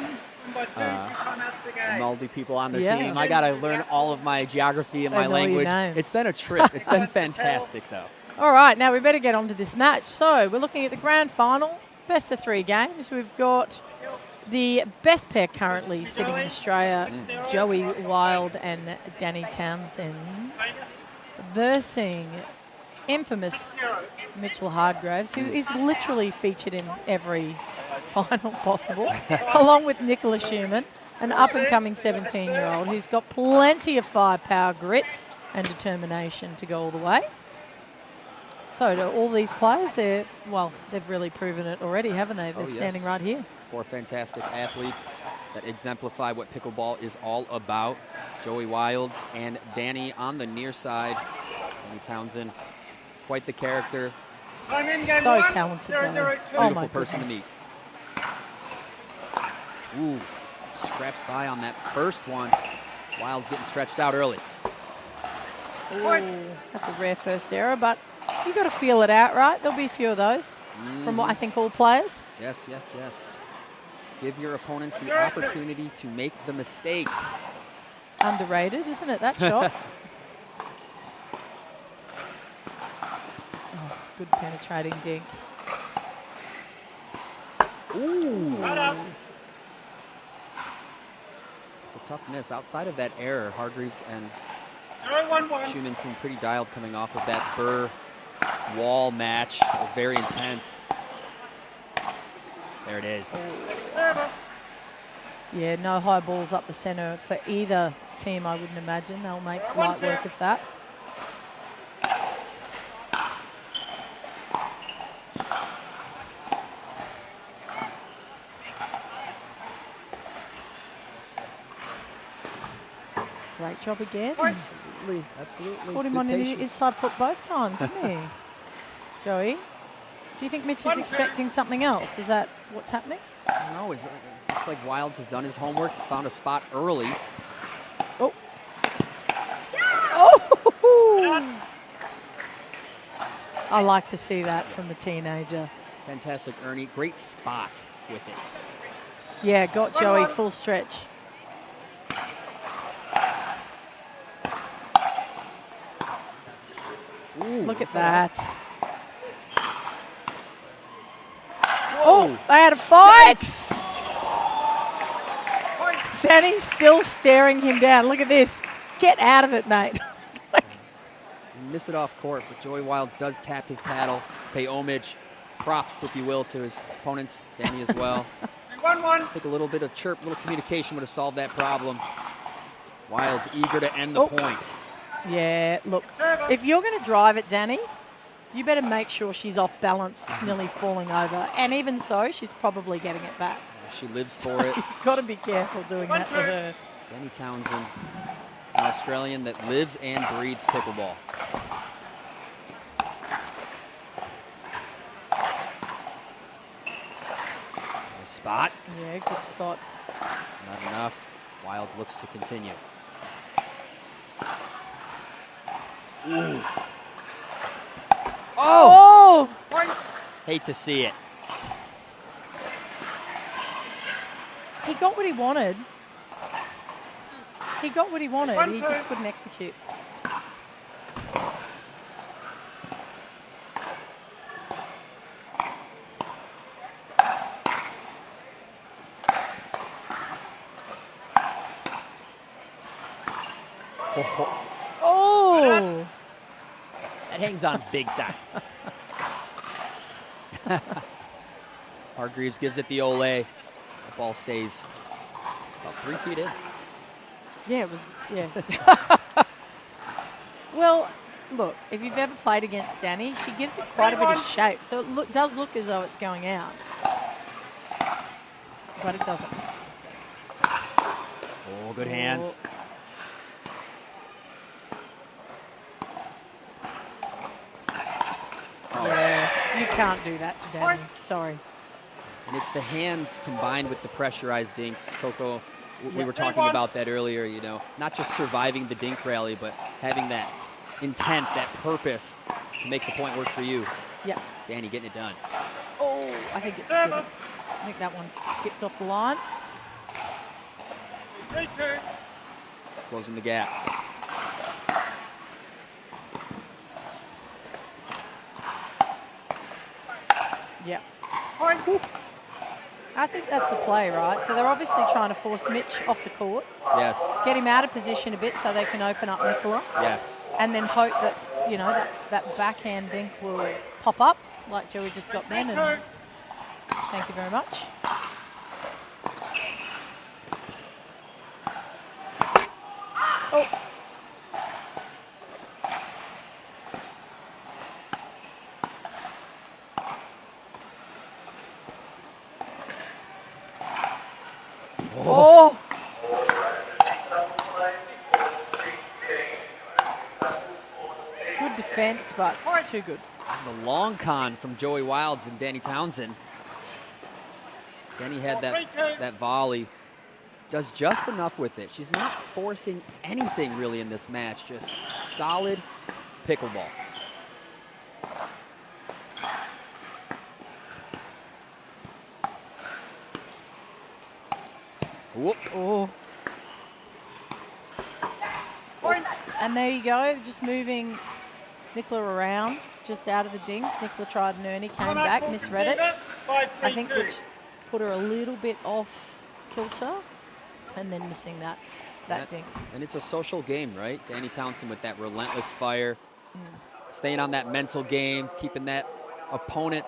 Maldi people on their team. I got to learn all of my geography and my know your language. names. It's been a trip. It's been fantastic, though. All right, now we better get on to this match. So we're looking at the grand final, best of 3 games. We've got the best pair currently sitting in Australia, Joey Wild and Danny Townsend, versus infamous Mitchell Hardgraves, who is literally featured in every final possible, along with Nicola Schumann, an up-and-coming 17-year-old who's got plenty of firepower, grit, and determination to go all the way. So to all these players, they've really proven it already, haven't they? They're standing right here. 4 fantastic athletes that exemplify what pickleball is all about. Joey Wilds and Danny on the near side. Danny Townsend, quite the character. So talented, though. Oh my Beautiful person to goodness. meet. Ooh, scraps by on that first one. Wilds getting stretched out early. Ooh, that's a rare first error, but you got to feel it out, right? There'll be a few of those from what I think all players. Yes. Give your opponents the opportunity to make the mistake. Underrated, isn't it, that shot? Oh, good penetrating dink. Ooh. It's a tough miss. Outside of that error, Hargreaves and Schumann seemed pretty dialed coming off of that Burr wall match. It was very intense. There it is. Yeah, no high balls up the centre for either team, I wouldn't imagine. They'll make light work of that. Great job again. Absolutely. Caught him Good on the patience. inside foot both times, didn't he? Joey, do you think Mitch is expecting something else? Is that what's happening? I don't know. It's like Wilds has done his homework. He's found a spot early. Oh. Oh! I like to see that from the teenager. Fantastic, Ernie. Great spot with it. Yeah, got Joey full stretch. Ooh, Look at what's that? that. Oh, they had a fight. Danny's still staring him down. Look at this. Get out of it, mate. Missed it off court, but Joey Wilds does tap his paddle, pay homage, props, if you will, to his opponents, Danny as well. 1-1. I think a little bit of chirp, little communication would have solved that problem. Wilds eager to end the point. Yeah, look, if you're going to drive it, Danny, you better make sure she's off balance, nearly falling over. And even so, she's probably getting it back. She lives for it. You've got to be careful doing that to her. Danny Townsend, an Australian that lives and breathes pickleball. Nice spot. Yeah, good spot. Not enough. Wilds looks to continue. Ooh. Oh! Hate to see it. He got what he wanted. He got what he wanted. He just couldn't execute. Oh! That hangs on big time. Hargreaves gives it the ole. The ball stays about 3 feet in. Yeah, it was, yeah. Well, look, if you've ever played against Danny, she gives it quite a bit of shape. So it does look as though it's going out. But it doesn't. Oh, good hands. Yeah, you can't do that to Danny. Sorry. And it's the hands combined with the pressurized dinks. Coco, we were talking about that earlier, you know, not just surviving the dink rally, but having that intent, that purpose to make the point work for you. Yeah. Danny getting it done. Oh, I think it's skipped. I think that one skipped off the line. 3-2. Closing the gap. Yeah. I think that's the play, right? So they're obviously trying to force Mitch off the court, Yes. get him out of position a bit so they can open up Nicola, Yes. and then hope that, you know, that backhand dink will pop up like Joey just got then. And thank you very much. Oh. Oh. Good defense, but too good. The long con from Joey Wilds and Danny Townsend. Danny had that volley. Does just enough with it. She's not forcing anything really in this match. Just solid pickleball. Whoop. Oh. And there you go, just moving Nicola around, just out of the dings. Nicola tried an Ernie, came back, misread it. I think which put her a little bit off kilter, and then missing that dink. And it's a social game, right? Danny Townsend with that relentless fire, staying on that mental game, keeping that opponent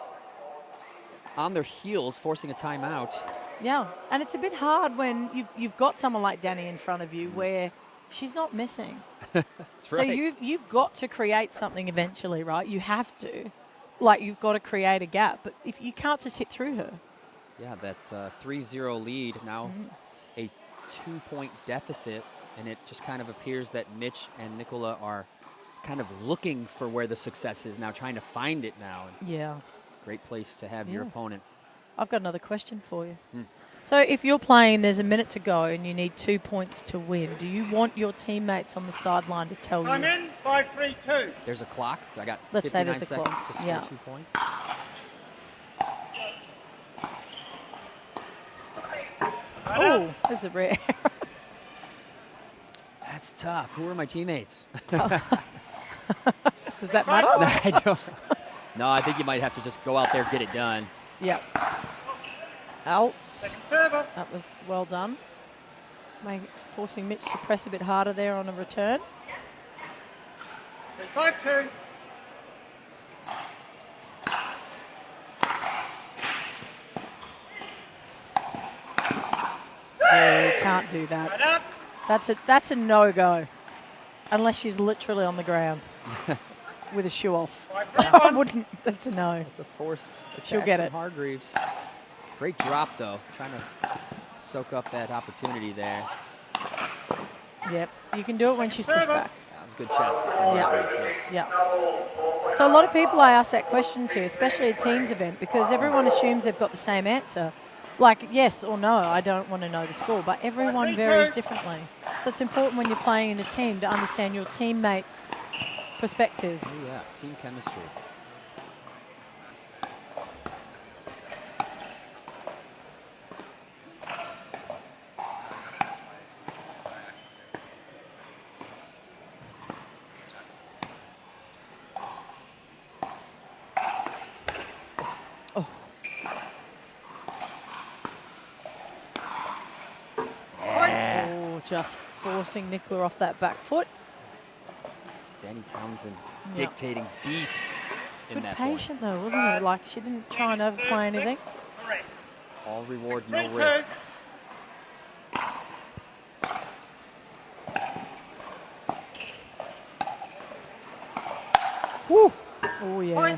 on their heels, forcing a timeout. Yeah, and it's a bit hard when you've got someone like Danny in front of you where she's not missing. That's right. So you've got to create something eventually, right? You have to. Like, you've got to create a gap, but if you can't just hit through her. Yeah, that 3-0 lead, now a 2-point deficit, and it just kind of appears that Mitch and Nicola are kind of looking for where the success is now, trying to find it now. Yeah. Great place to have your opponent. I've got another question for you. So if you're playing, there's a minute to go and you need 2 points to win, do you want your teammates on the sideline to tell I'm you? in, 5-3-2. There's a clock. I got Let's say 59 there's a seconds clock. to score Yeah. 2 points. Oh, there's a rare. That's tough. Who are my teammates? Does that matter? I don't. No, I think you might have to just go out there, get it done. Yeah. Outs. Second server. That was well done. Forcing Mitch to press a bit harder there on a return. 3-5-2. Yeah, you can't do that. Right up. That's a no-go. Unless she's literally on the ground with a shoe off. I wouldn't. That's a no. It's a forced attack She'll get from it. Hargreaves. Great drop, though. Trying to soak up that opportunity there. Yep. You can do it when she's pushed back. That was good chess from Yeah. Hargreaves. Yes. Yeah. So a lot of people I ask that question to, especially a teams event, because everyone assumes they've got the same answer. Like yes or no, I don't want to know the score, but everyone varies differently. So it's important when you're playing in a team to understand your teammates' perspective. Oh, yeah. Team chemistry. Oh, just forcing Nicola off that back foot. Danny Townsend Yeah. dictating deep in Good that point. patient though, wasn't it? Like she didn't try and overplay anything. Correct. All reward, no risk. Woo! Oh yeah.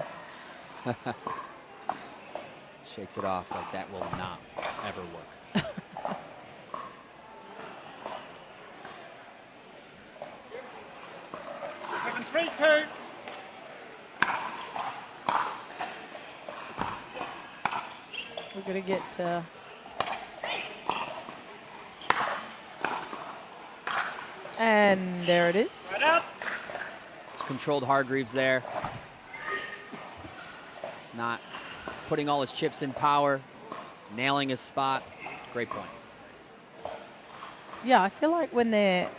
Shakes it off like that will not ever work. 7-3-2. We're gonna get. And there it is. Right up. It's controlled Hargreaves there. He's not putting all his chips in power, nailing his spot. Great point. Yeah, I feel like when they're,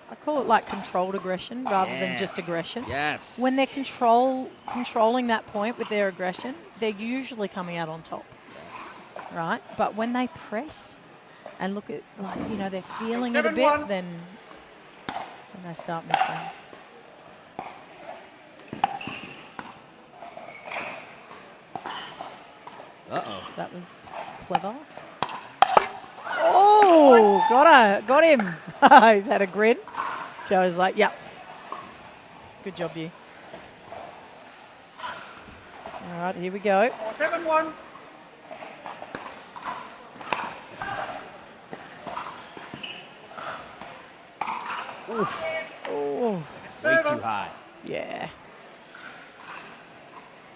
I call it like controlled aggression rather than Yeah. just aggression. Yes. When they're controlling that point with their aggression, they're usually coming out on top, Yes. right? But when they press and look at, like, you know, they're feeling it a 7-1. bit, then they start missing. Uh-oh. That was clever. Oh, got him. He's had a grin. Joe's like, yep. Good job, you. All right, here we go. 7-1. Oh, Way too high. yeah.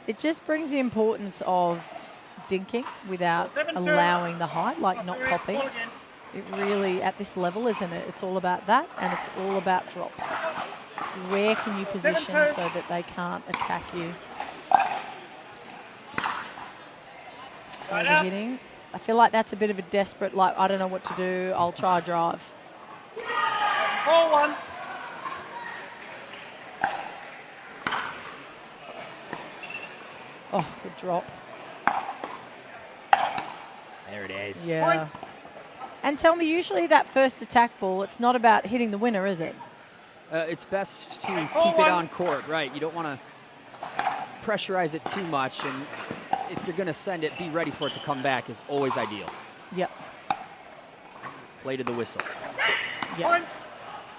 It just brings the importance of dinking without 7-2. allowing the height, like not popping. Ball again. It really, at this level, isn't it? It's all about that, and it's all about drops. Where can you position 7-2. so that they can't attack you? Right up. Overhitting. I feel like that's a bit of a desperate, like, I don't know what to do, I'll try a drive. 4-1. Oh, good drop. There it is. Yeah. And tell me, usually that first attack ball, it's not about hitting the winner, is it? It's best to keep it on court, right? You don't want to pressurize it too much, and if you're going to send it, be ready for it to come back is always ideal. Yep. Play to the whistle. Yep. Point.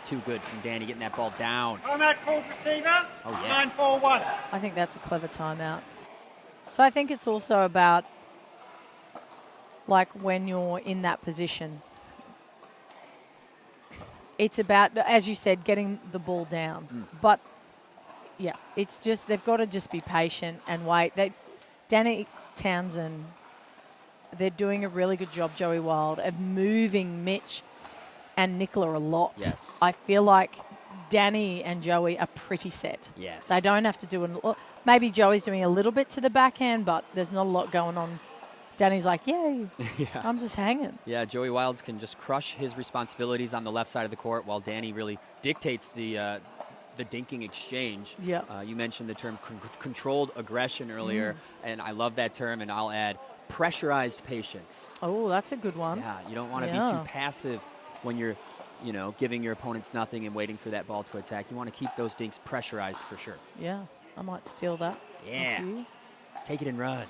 Too good from Danny getting that ball down. Timeout called receiver. Oh, yeah. 9-4-1. I think that's a clever timeout. So I think it's also about, like, when you're in that position, it's about, as you said, getting the ball down. But, yeah, it's just, they've got to just be patient and wait. Danny Townsend, they're doing a really good job, Joey Wild, of moving Mitch and Nicola a lot. Yes. I feel like Danny and Joey are pretty set. Yes. They don't have to do it. Maybe Joey's doing a little bit to the backhand, but there's not a lot going on. Danny's like, yay, Yeah. I'm just hanging. Yeah, Joey Wilds can just crush his responsibilities on the left side of the court while Danny really dictates the dinking exchange. Yeah. You mentioned the term controlled aggression earlier, and I love that term, and I'll add pressurized patience. Oh, that's a good one. Yeah, you don't want to be too passive when you're, giving your opponents nothing and waiting for that ball to attack. You want to keep those dinks pressurized for sure. Yeah, I might steal that. Yeah. Take it and run.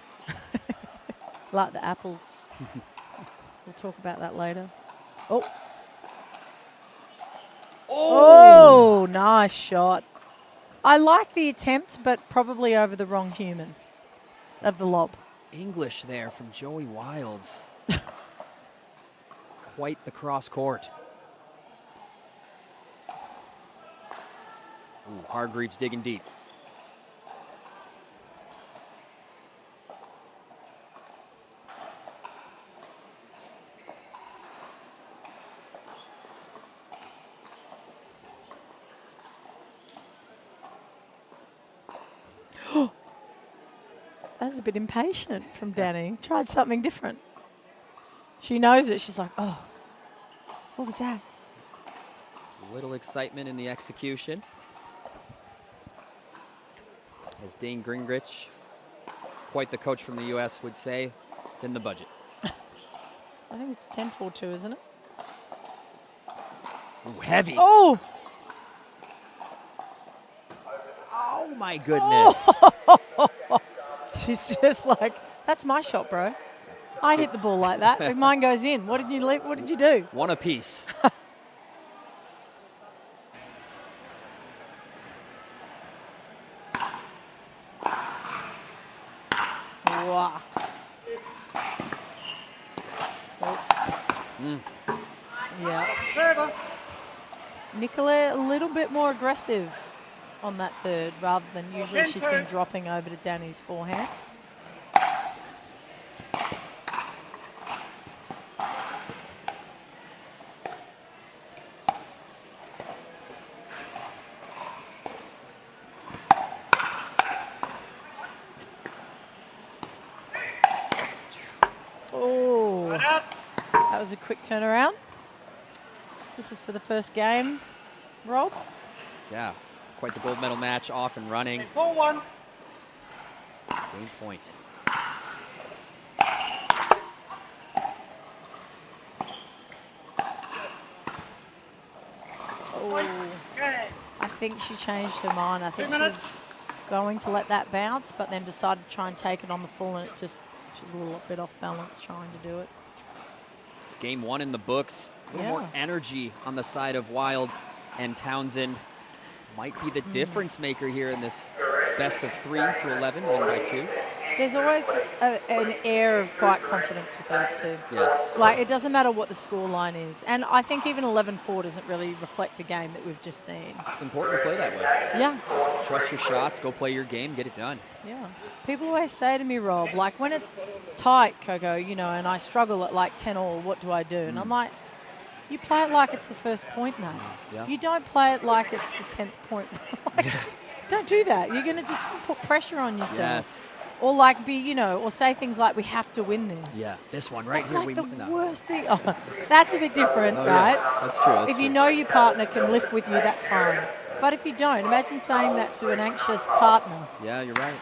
Like the apples. We'll talk about that later. Oh. Oh, nice shot. I like the attempt, but probably over the wrong human of the lob. English there from Joey Wilds. Quite the cross court. Ooh, Hargreaves digging deep. That was a bit impatient from Danny. Tried something different. She knows it. She's like, oh, what was that? A little excitement in the execution. As Dane Gingrich, quite the coach from the U.S., would say, it's in the budget. I think it's 10-4-2, isn't it? Ooh, heavy. Oh! Oh, my goodness. She's just like, that's my shot, bro. I hit the ball like that. If mine goes in, what did you leave? What did you do? One apiece. Wow. Yeah. Server. Nicola a little bit more aggressive on that third rather than usually she's been dropping over to Danny's forehand. Oh, that was a quick turnaround. This is for the first game, Rob. Yeah, quite the gold medal match off and running. 4-1. Game point. Oh, Okay. I think she changed her mind. I think 2 she minutes. was going to let that bounce, but then decided to try and take it on the full, and she's a little bit off balance trying to do it. Game one in the books. A little more energy on the side of Wilds, and Townsend might be the difference maker here in this best of 3 to 11, win by 2. There's always an air of quiet confidence with those two. Yes. Like, it doesn't matter what the scoreline is. And I think even 11-4 doesn't really reflect the game that we've just seen. It's important to play that way. Yeah. Trust your shots, go play your game, get it done. Yeah. People always say to me, Rob, like, when it's tight, Coco, and I struggle at like 10-all, what do I do? And I'm like, you play it like it's the first point, mate. Yeah. You don't play it like it's the 10th point. Like, don't do that. You're going to just put pressure on yourself. Yes. Or like or say things like, we have to win this. Yeah, this one right That's here. like the worst thing. Oh, that's a bit different, Oh, right? yeah. That's true. That's If you true. know your partner can lift with you, that's fine. But if you don't, imagine saying that to an anxious partner. Yeah, you're right.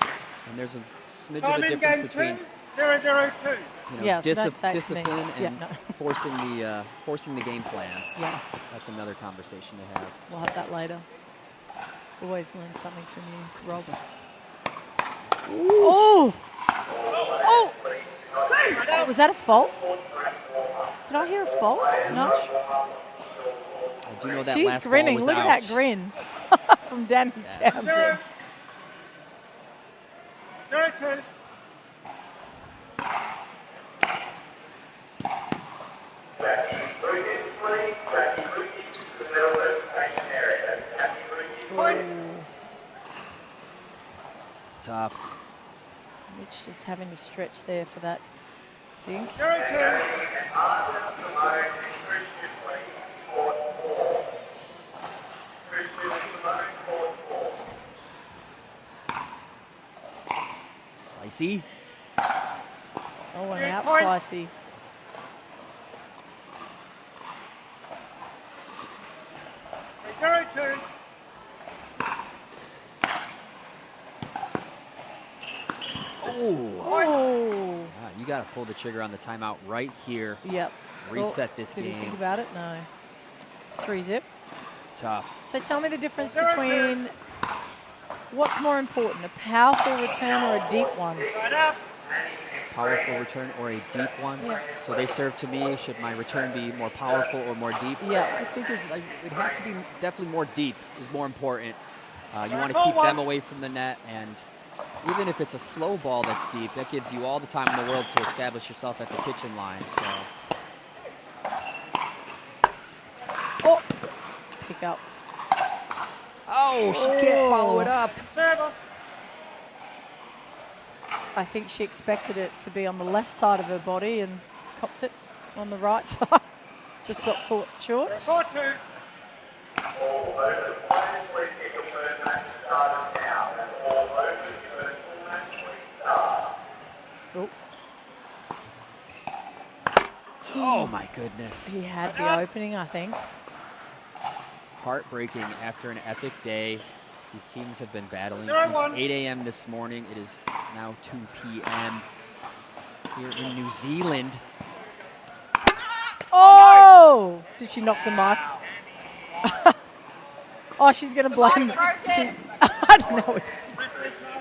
And there's a smidge of Time a in difference game between 2, 0-0-2. Yeah, so don't say it to me. discipline Yeah, and no. forcing the game plan. Yeah, That's another conversation to have. we'll have that later. Always learn something from you, Rob. Oh! Oh! Was that a fault? Did I hear a fault? No? I do know that She's last ball grinning. was Look out. at that grin from Danny Townsend. 0, 0-2. It's tough. Mitch just having to stretch there for that dink. 0-2. Slicey. Oh, and out Point. slicey. Two. Oh. Oh. You got got to pull the trigger on the timeout right here. Yep. Reset this Did game. you think about it? No. 3-zip. It's tough. So tell me the difference between what's more important, a powerful return or a deep one? Powerful return or a deep one. Yeah. So they serve to me. Should my return be more powerful or more deep? Yeah. I think it'd have to be definitely more deep is more important. You want to keep them away from the net, and even if it's a slow ball that's deep, that gives you all the time in the world to establish yourself at the kitchen line. So. Oh, pick up. Oh, she can't follow it up. I think she expected it to be on the left side of her body and copped it on the right side. Just got caught short. Oh. Oh my goodness. He had the opening, I think. Heartbreaking after an epic day. These teams have been battling since 8 a.m. this morning. It is now 2 p.m. here in New Zealand. Oh! Did she knock the mic? Oh, she's going to blame. I don't know what to say.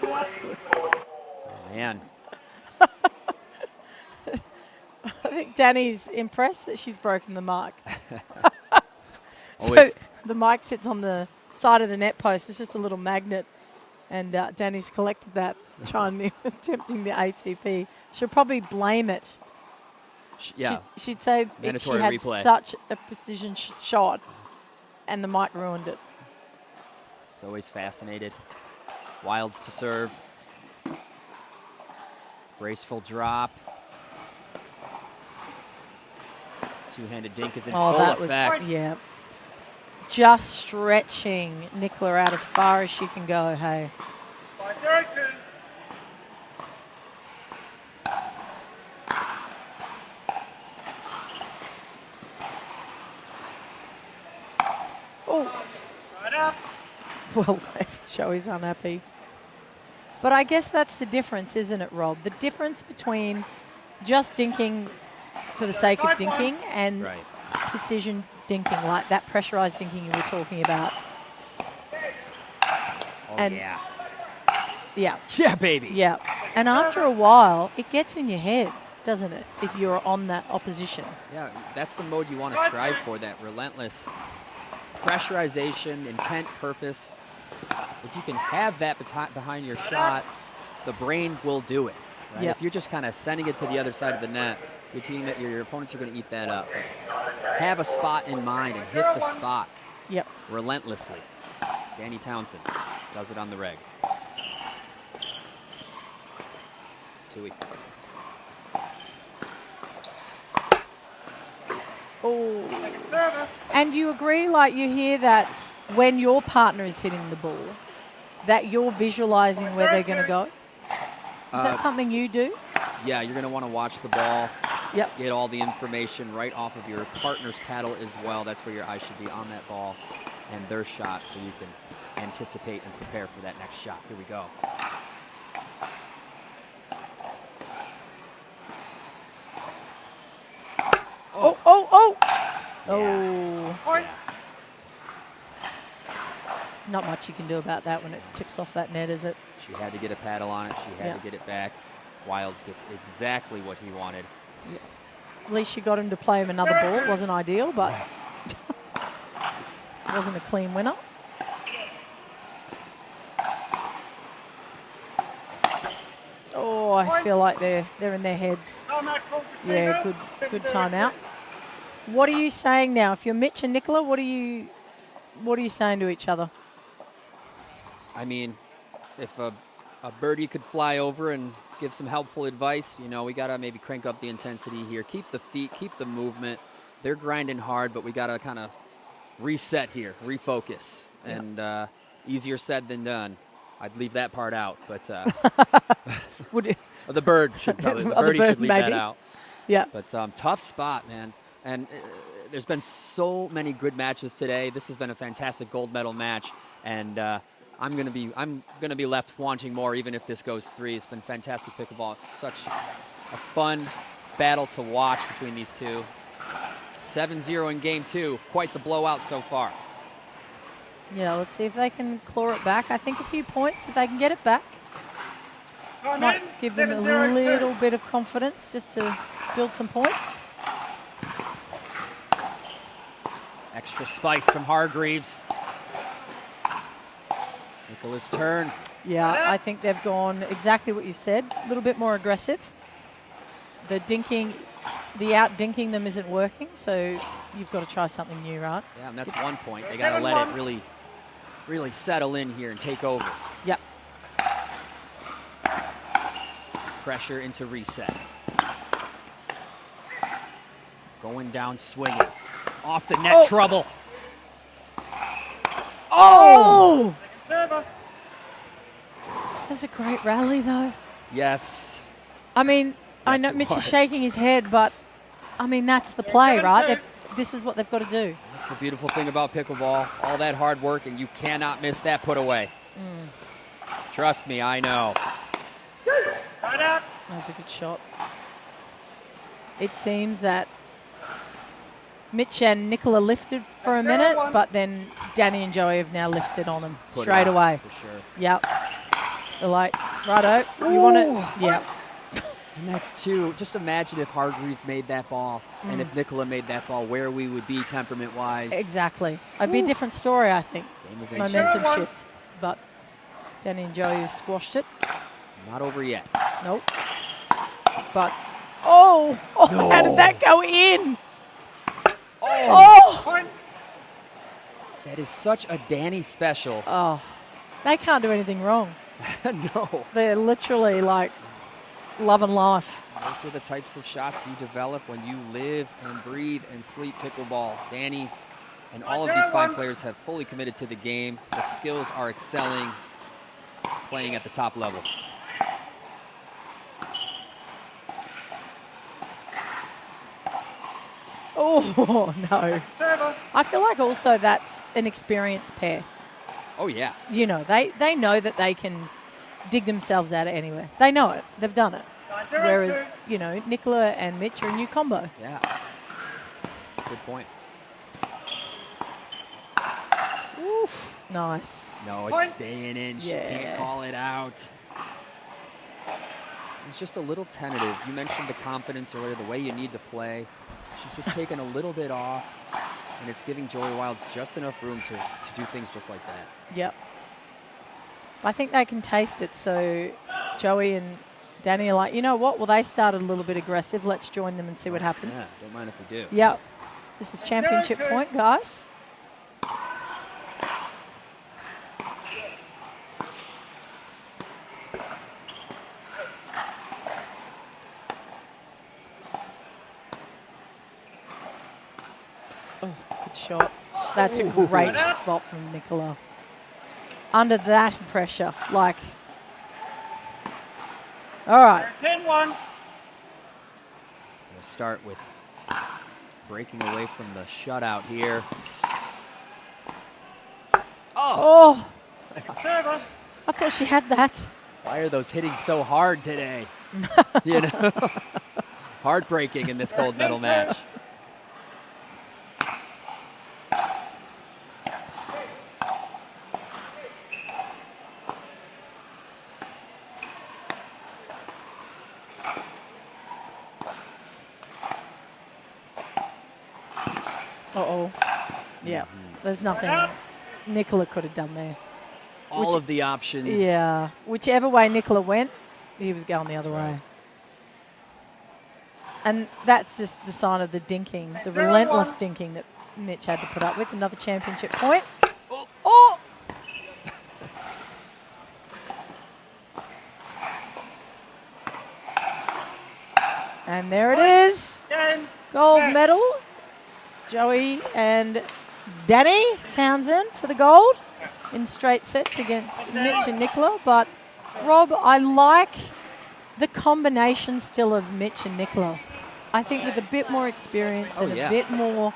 Oh, man. I think Danny's impressed that she's broken the mic. So Always. the mic sits on the side of the net post. It's just a little magnet. And Danny's collected that, attempting the ATP. She'll probably blame it. Yeah. She'd say Mandatory she had replay. such a precision shot and the mic ruined it. It's always fascinated. Wilds to serve. Graceful drop. Two-handed dink is in full effect. Yeah. Just stretching Nicola out as far as she can go, hey. Oh. Well, Joey's unhappy. But I guess that's the difference, isn't it, Rob? The difference between just dinking for the sake of dinking and Right. precision dinking, like that pressurized dinking you were talking about. Oh, And- yeah. Yeah. Yeah, baby. Yeah. And after a while, it gets in your head, doesn't it, if you're on that opposition? Yeah, that's the mode you want to strive for, that relentless pressurization, intent, purpose. If you can have that behind your shot, the brain will do it. Right? Yep. If you're just kind of sending it to the other side of the net, your opponents are going to eat that up. Have a spot in mind and hit the spot Yep. relentlessly. Danny Townsend does it on the reg. Tui. Oh. And you agree, like you hear that when your partner is hitting the ball, that you're visualizing where they're going to go? Is that something you do? Yeah, you're going to want to watch the ball. Yep. Get all the information right off of your partner's paddle as well. That's where your eyes should be, on that ball and their shot, so you can anticipate and prepare for that next shot. Here we go. Oh, oh, oh. Yeah. Oh. Yeah. Not much you can do about that when it tips off that net, is it? She had to get a paddle on it. She had Yeah. to get it back. Wilds gets exactly what he wanted. At least you got him to play him another ball. It wasn't ideal, but it wasn't a clean winner. Oh, I feel like they're in their heads. Yeah, good timeout. What are you saying now? If you're Mitch and Nicola, what are you saying to each other? I mean, if a birdie could fly over and give some helpful advice, we got to maybe crank up the intensity here. Keep the feet, keep the movement. They're grinding hard, but we got to kind of reset here, refocus. Yep. And easier said than done. I'd leave that part out, but Would it, the birdie should leave maybe. that out. yeah. But tough spot, man. And there's been so many good matches today. This has been a fantastic gold medal match, and I'm gonna be left wanting more, even if this goes 3. It's been fantastic pickleball. Such a fun battle to watch between these two. 7-0 in game 2. Quite the blowout so far. Yeah, let's see if they can claw it back. I think a few points, if they can get it back, might give them a little bit of confidence just to build some points. Extra spice from Hargreaves. Nicola's turn. Yeah, I think they've gone exactly what you've said, a little bit more aggressive. The out-dinking them isn't working, so you've got to try something new, right? Yeah, and that's one point. They got to let it really settle in here and take over. Yep. Pressure into reset. Going down swinging. Off the net, trouble. Oh! That's a great rally, though. Yes. I mean, I know Mitch is shaking his head, but, I mean, that's the play, right? This is what they've got to do. That's the beautiful thing about pickleball. All that hard work, and you cannot miss that put away. Trust me, I know. That's a good shot. It seems that Mitch and Nicola lifted for a minute, but then Danny and Joey have now lifted on them straight away. For sure. Yep. They're like, righto, you want it? Yep. And that's two. Just imagine if Hargreaves made that ball and if Nicola made that ball, where we would be temperament-wise. Exactly. It'd be a different story, I think. Momentum shift. But Danny and Joey have squashed it. Not over yet. Nope. But, no. How did that go in? Oh! That is such a Danny special. Oh, they can't do anything wrong. No. They're literally like loving life. Those are the types of shots you develop when you live and breathe and sleep pickleball. Danny and all of these fine players have fully committed to the game. The skills are excelling, playing at the top level. Oh, no. I feel like also that's an experienced pair. Oh, yeah. You know, they know that they can dig themselves out of anywhere. They know it. They've done it. Whereas, you know, Nicola and Mitch are a new combo. Yeah. Good point. Oof. Nice. No, it's staying in. She can't call it out. It's just a little tentative. You mentioned the confidence earlier, the way you need to play. She's just taken a little bit off, and it's giving Joey Wilds just enough room to do things just like that. Yep. I think they can taste it, so Joey and Danny are like, you know what? Well, they started a little bit aggressive. Let's join them and see what happens. Yeah, don't mind if we do. Yep. This is championship point, guys. Oh, good shot. That's a great spot from Nicola. Under that pressure, like, all right. 10-1. We'll start with breaking away from the shutout here. Oh, I thought she had that. Why are those hitting so hard today? You know, heartbreaking in this gold medal match. Uh-oh. Yeah, there's nothing Nicola could have done there. All of the options. Yeah, whichever way Nicola went, he was going the other way. And that's just the sign of the dinking, the relentless dinking that Mitch had to put up with. Another championship point. Oh! And there it is. Gold medal. Joey and Danny Townsend for the gold in straight sets against Mitch and Nicola. But, Rob, I like the combination still of Mitch and Nicola. I think with a bit more experience and a bit more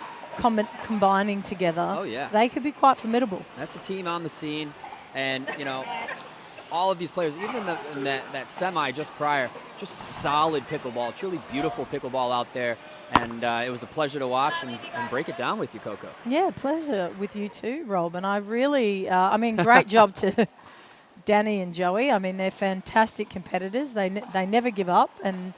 combining together, they could be quite formidable. That's a team on the scene. And, you know, all of these players, even in that semi just prior, just solid pickleball, truly beautiful pickleball out there. And it was a pleasure to watch and break it down with you, Coco. Yeah, pleasure with you too, Rob. And I really, great job to Danny and Joey. I mean, they're fantastic competitors. They never give up, and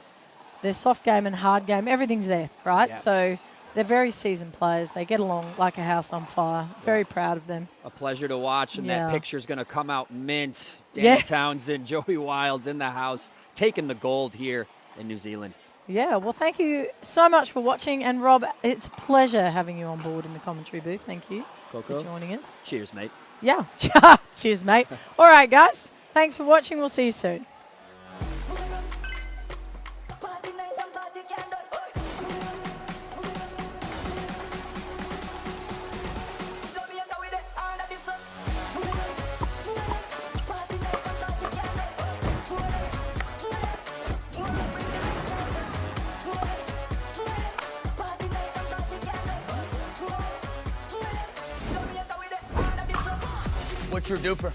their soft game and hard game, everything's there, right? Yes. So they're very seasoned players. They get along like a house on fire. Very proud of them. A pleasure to watch, and that Yeah. picture's going to come out mint. Danny Townsend, Joey Wilds in the house, taking the gold here in New Zealand. Yeah, well, thank you so much for watching. And, Rob, it's a pleasure having you on board in the commentary booth. Thank you Coco, for joining us. cheers, mate. Yeah. Cheers, mate. All right, guys. Thanks for watching. We'll see you soon. What's your duper?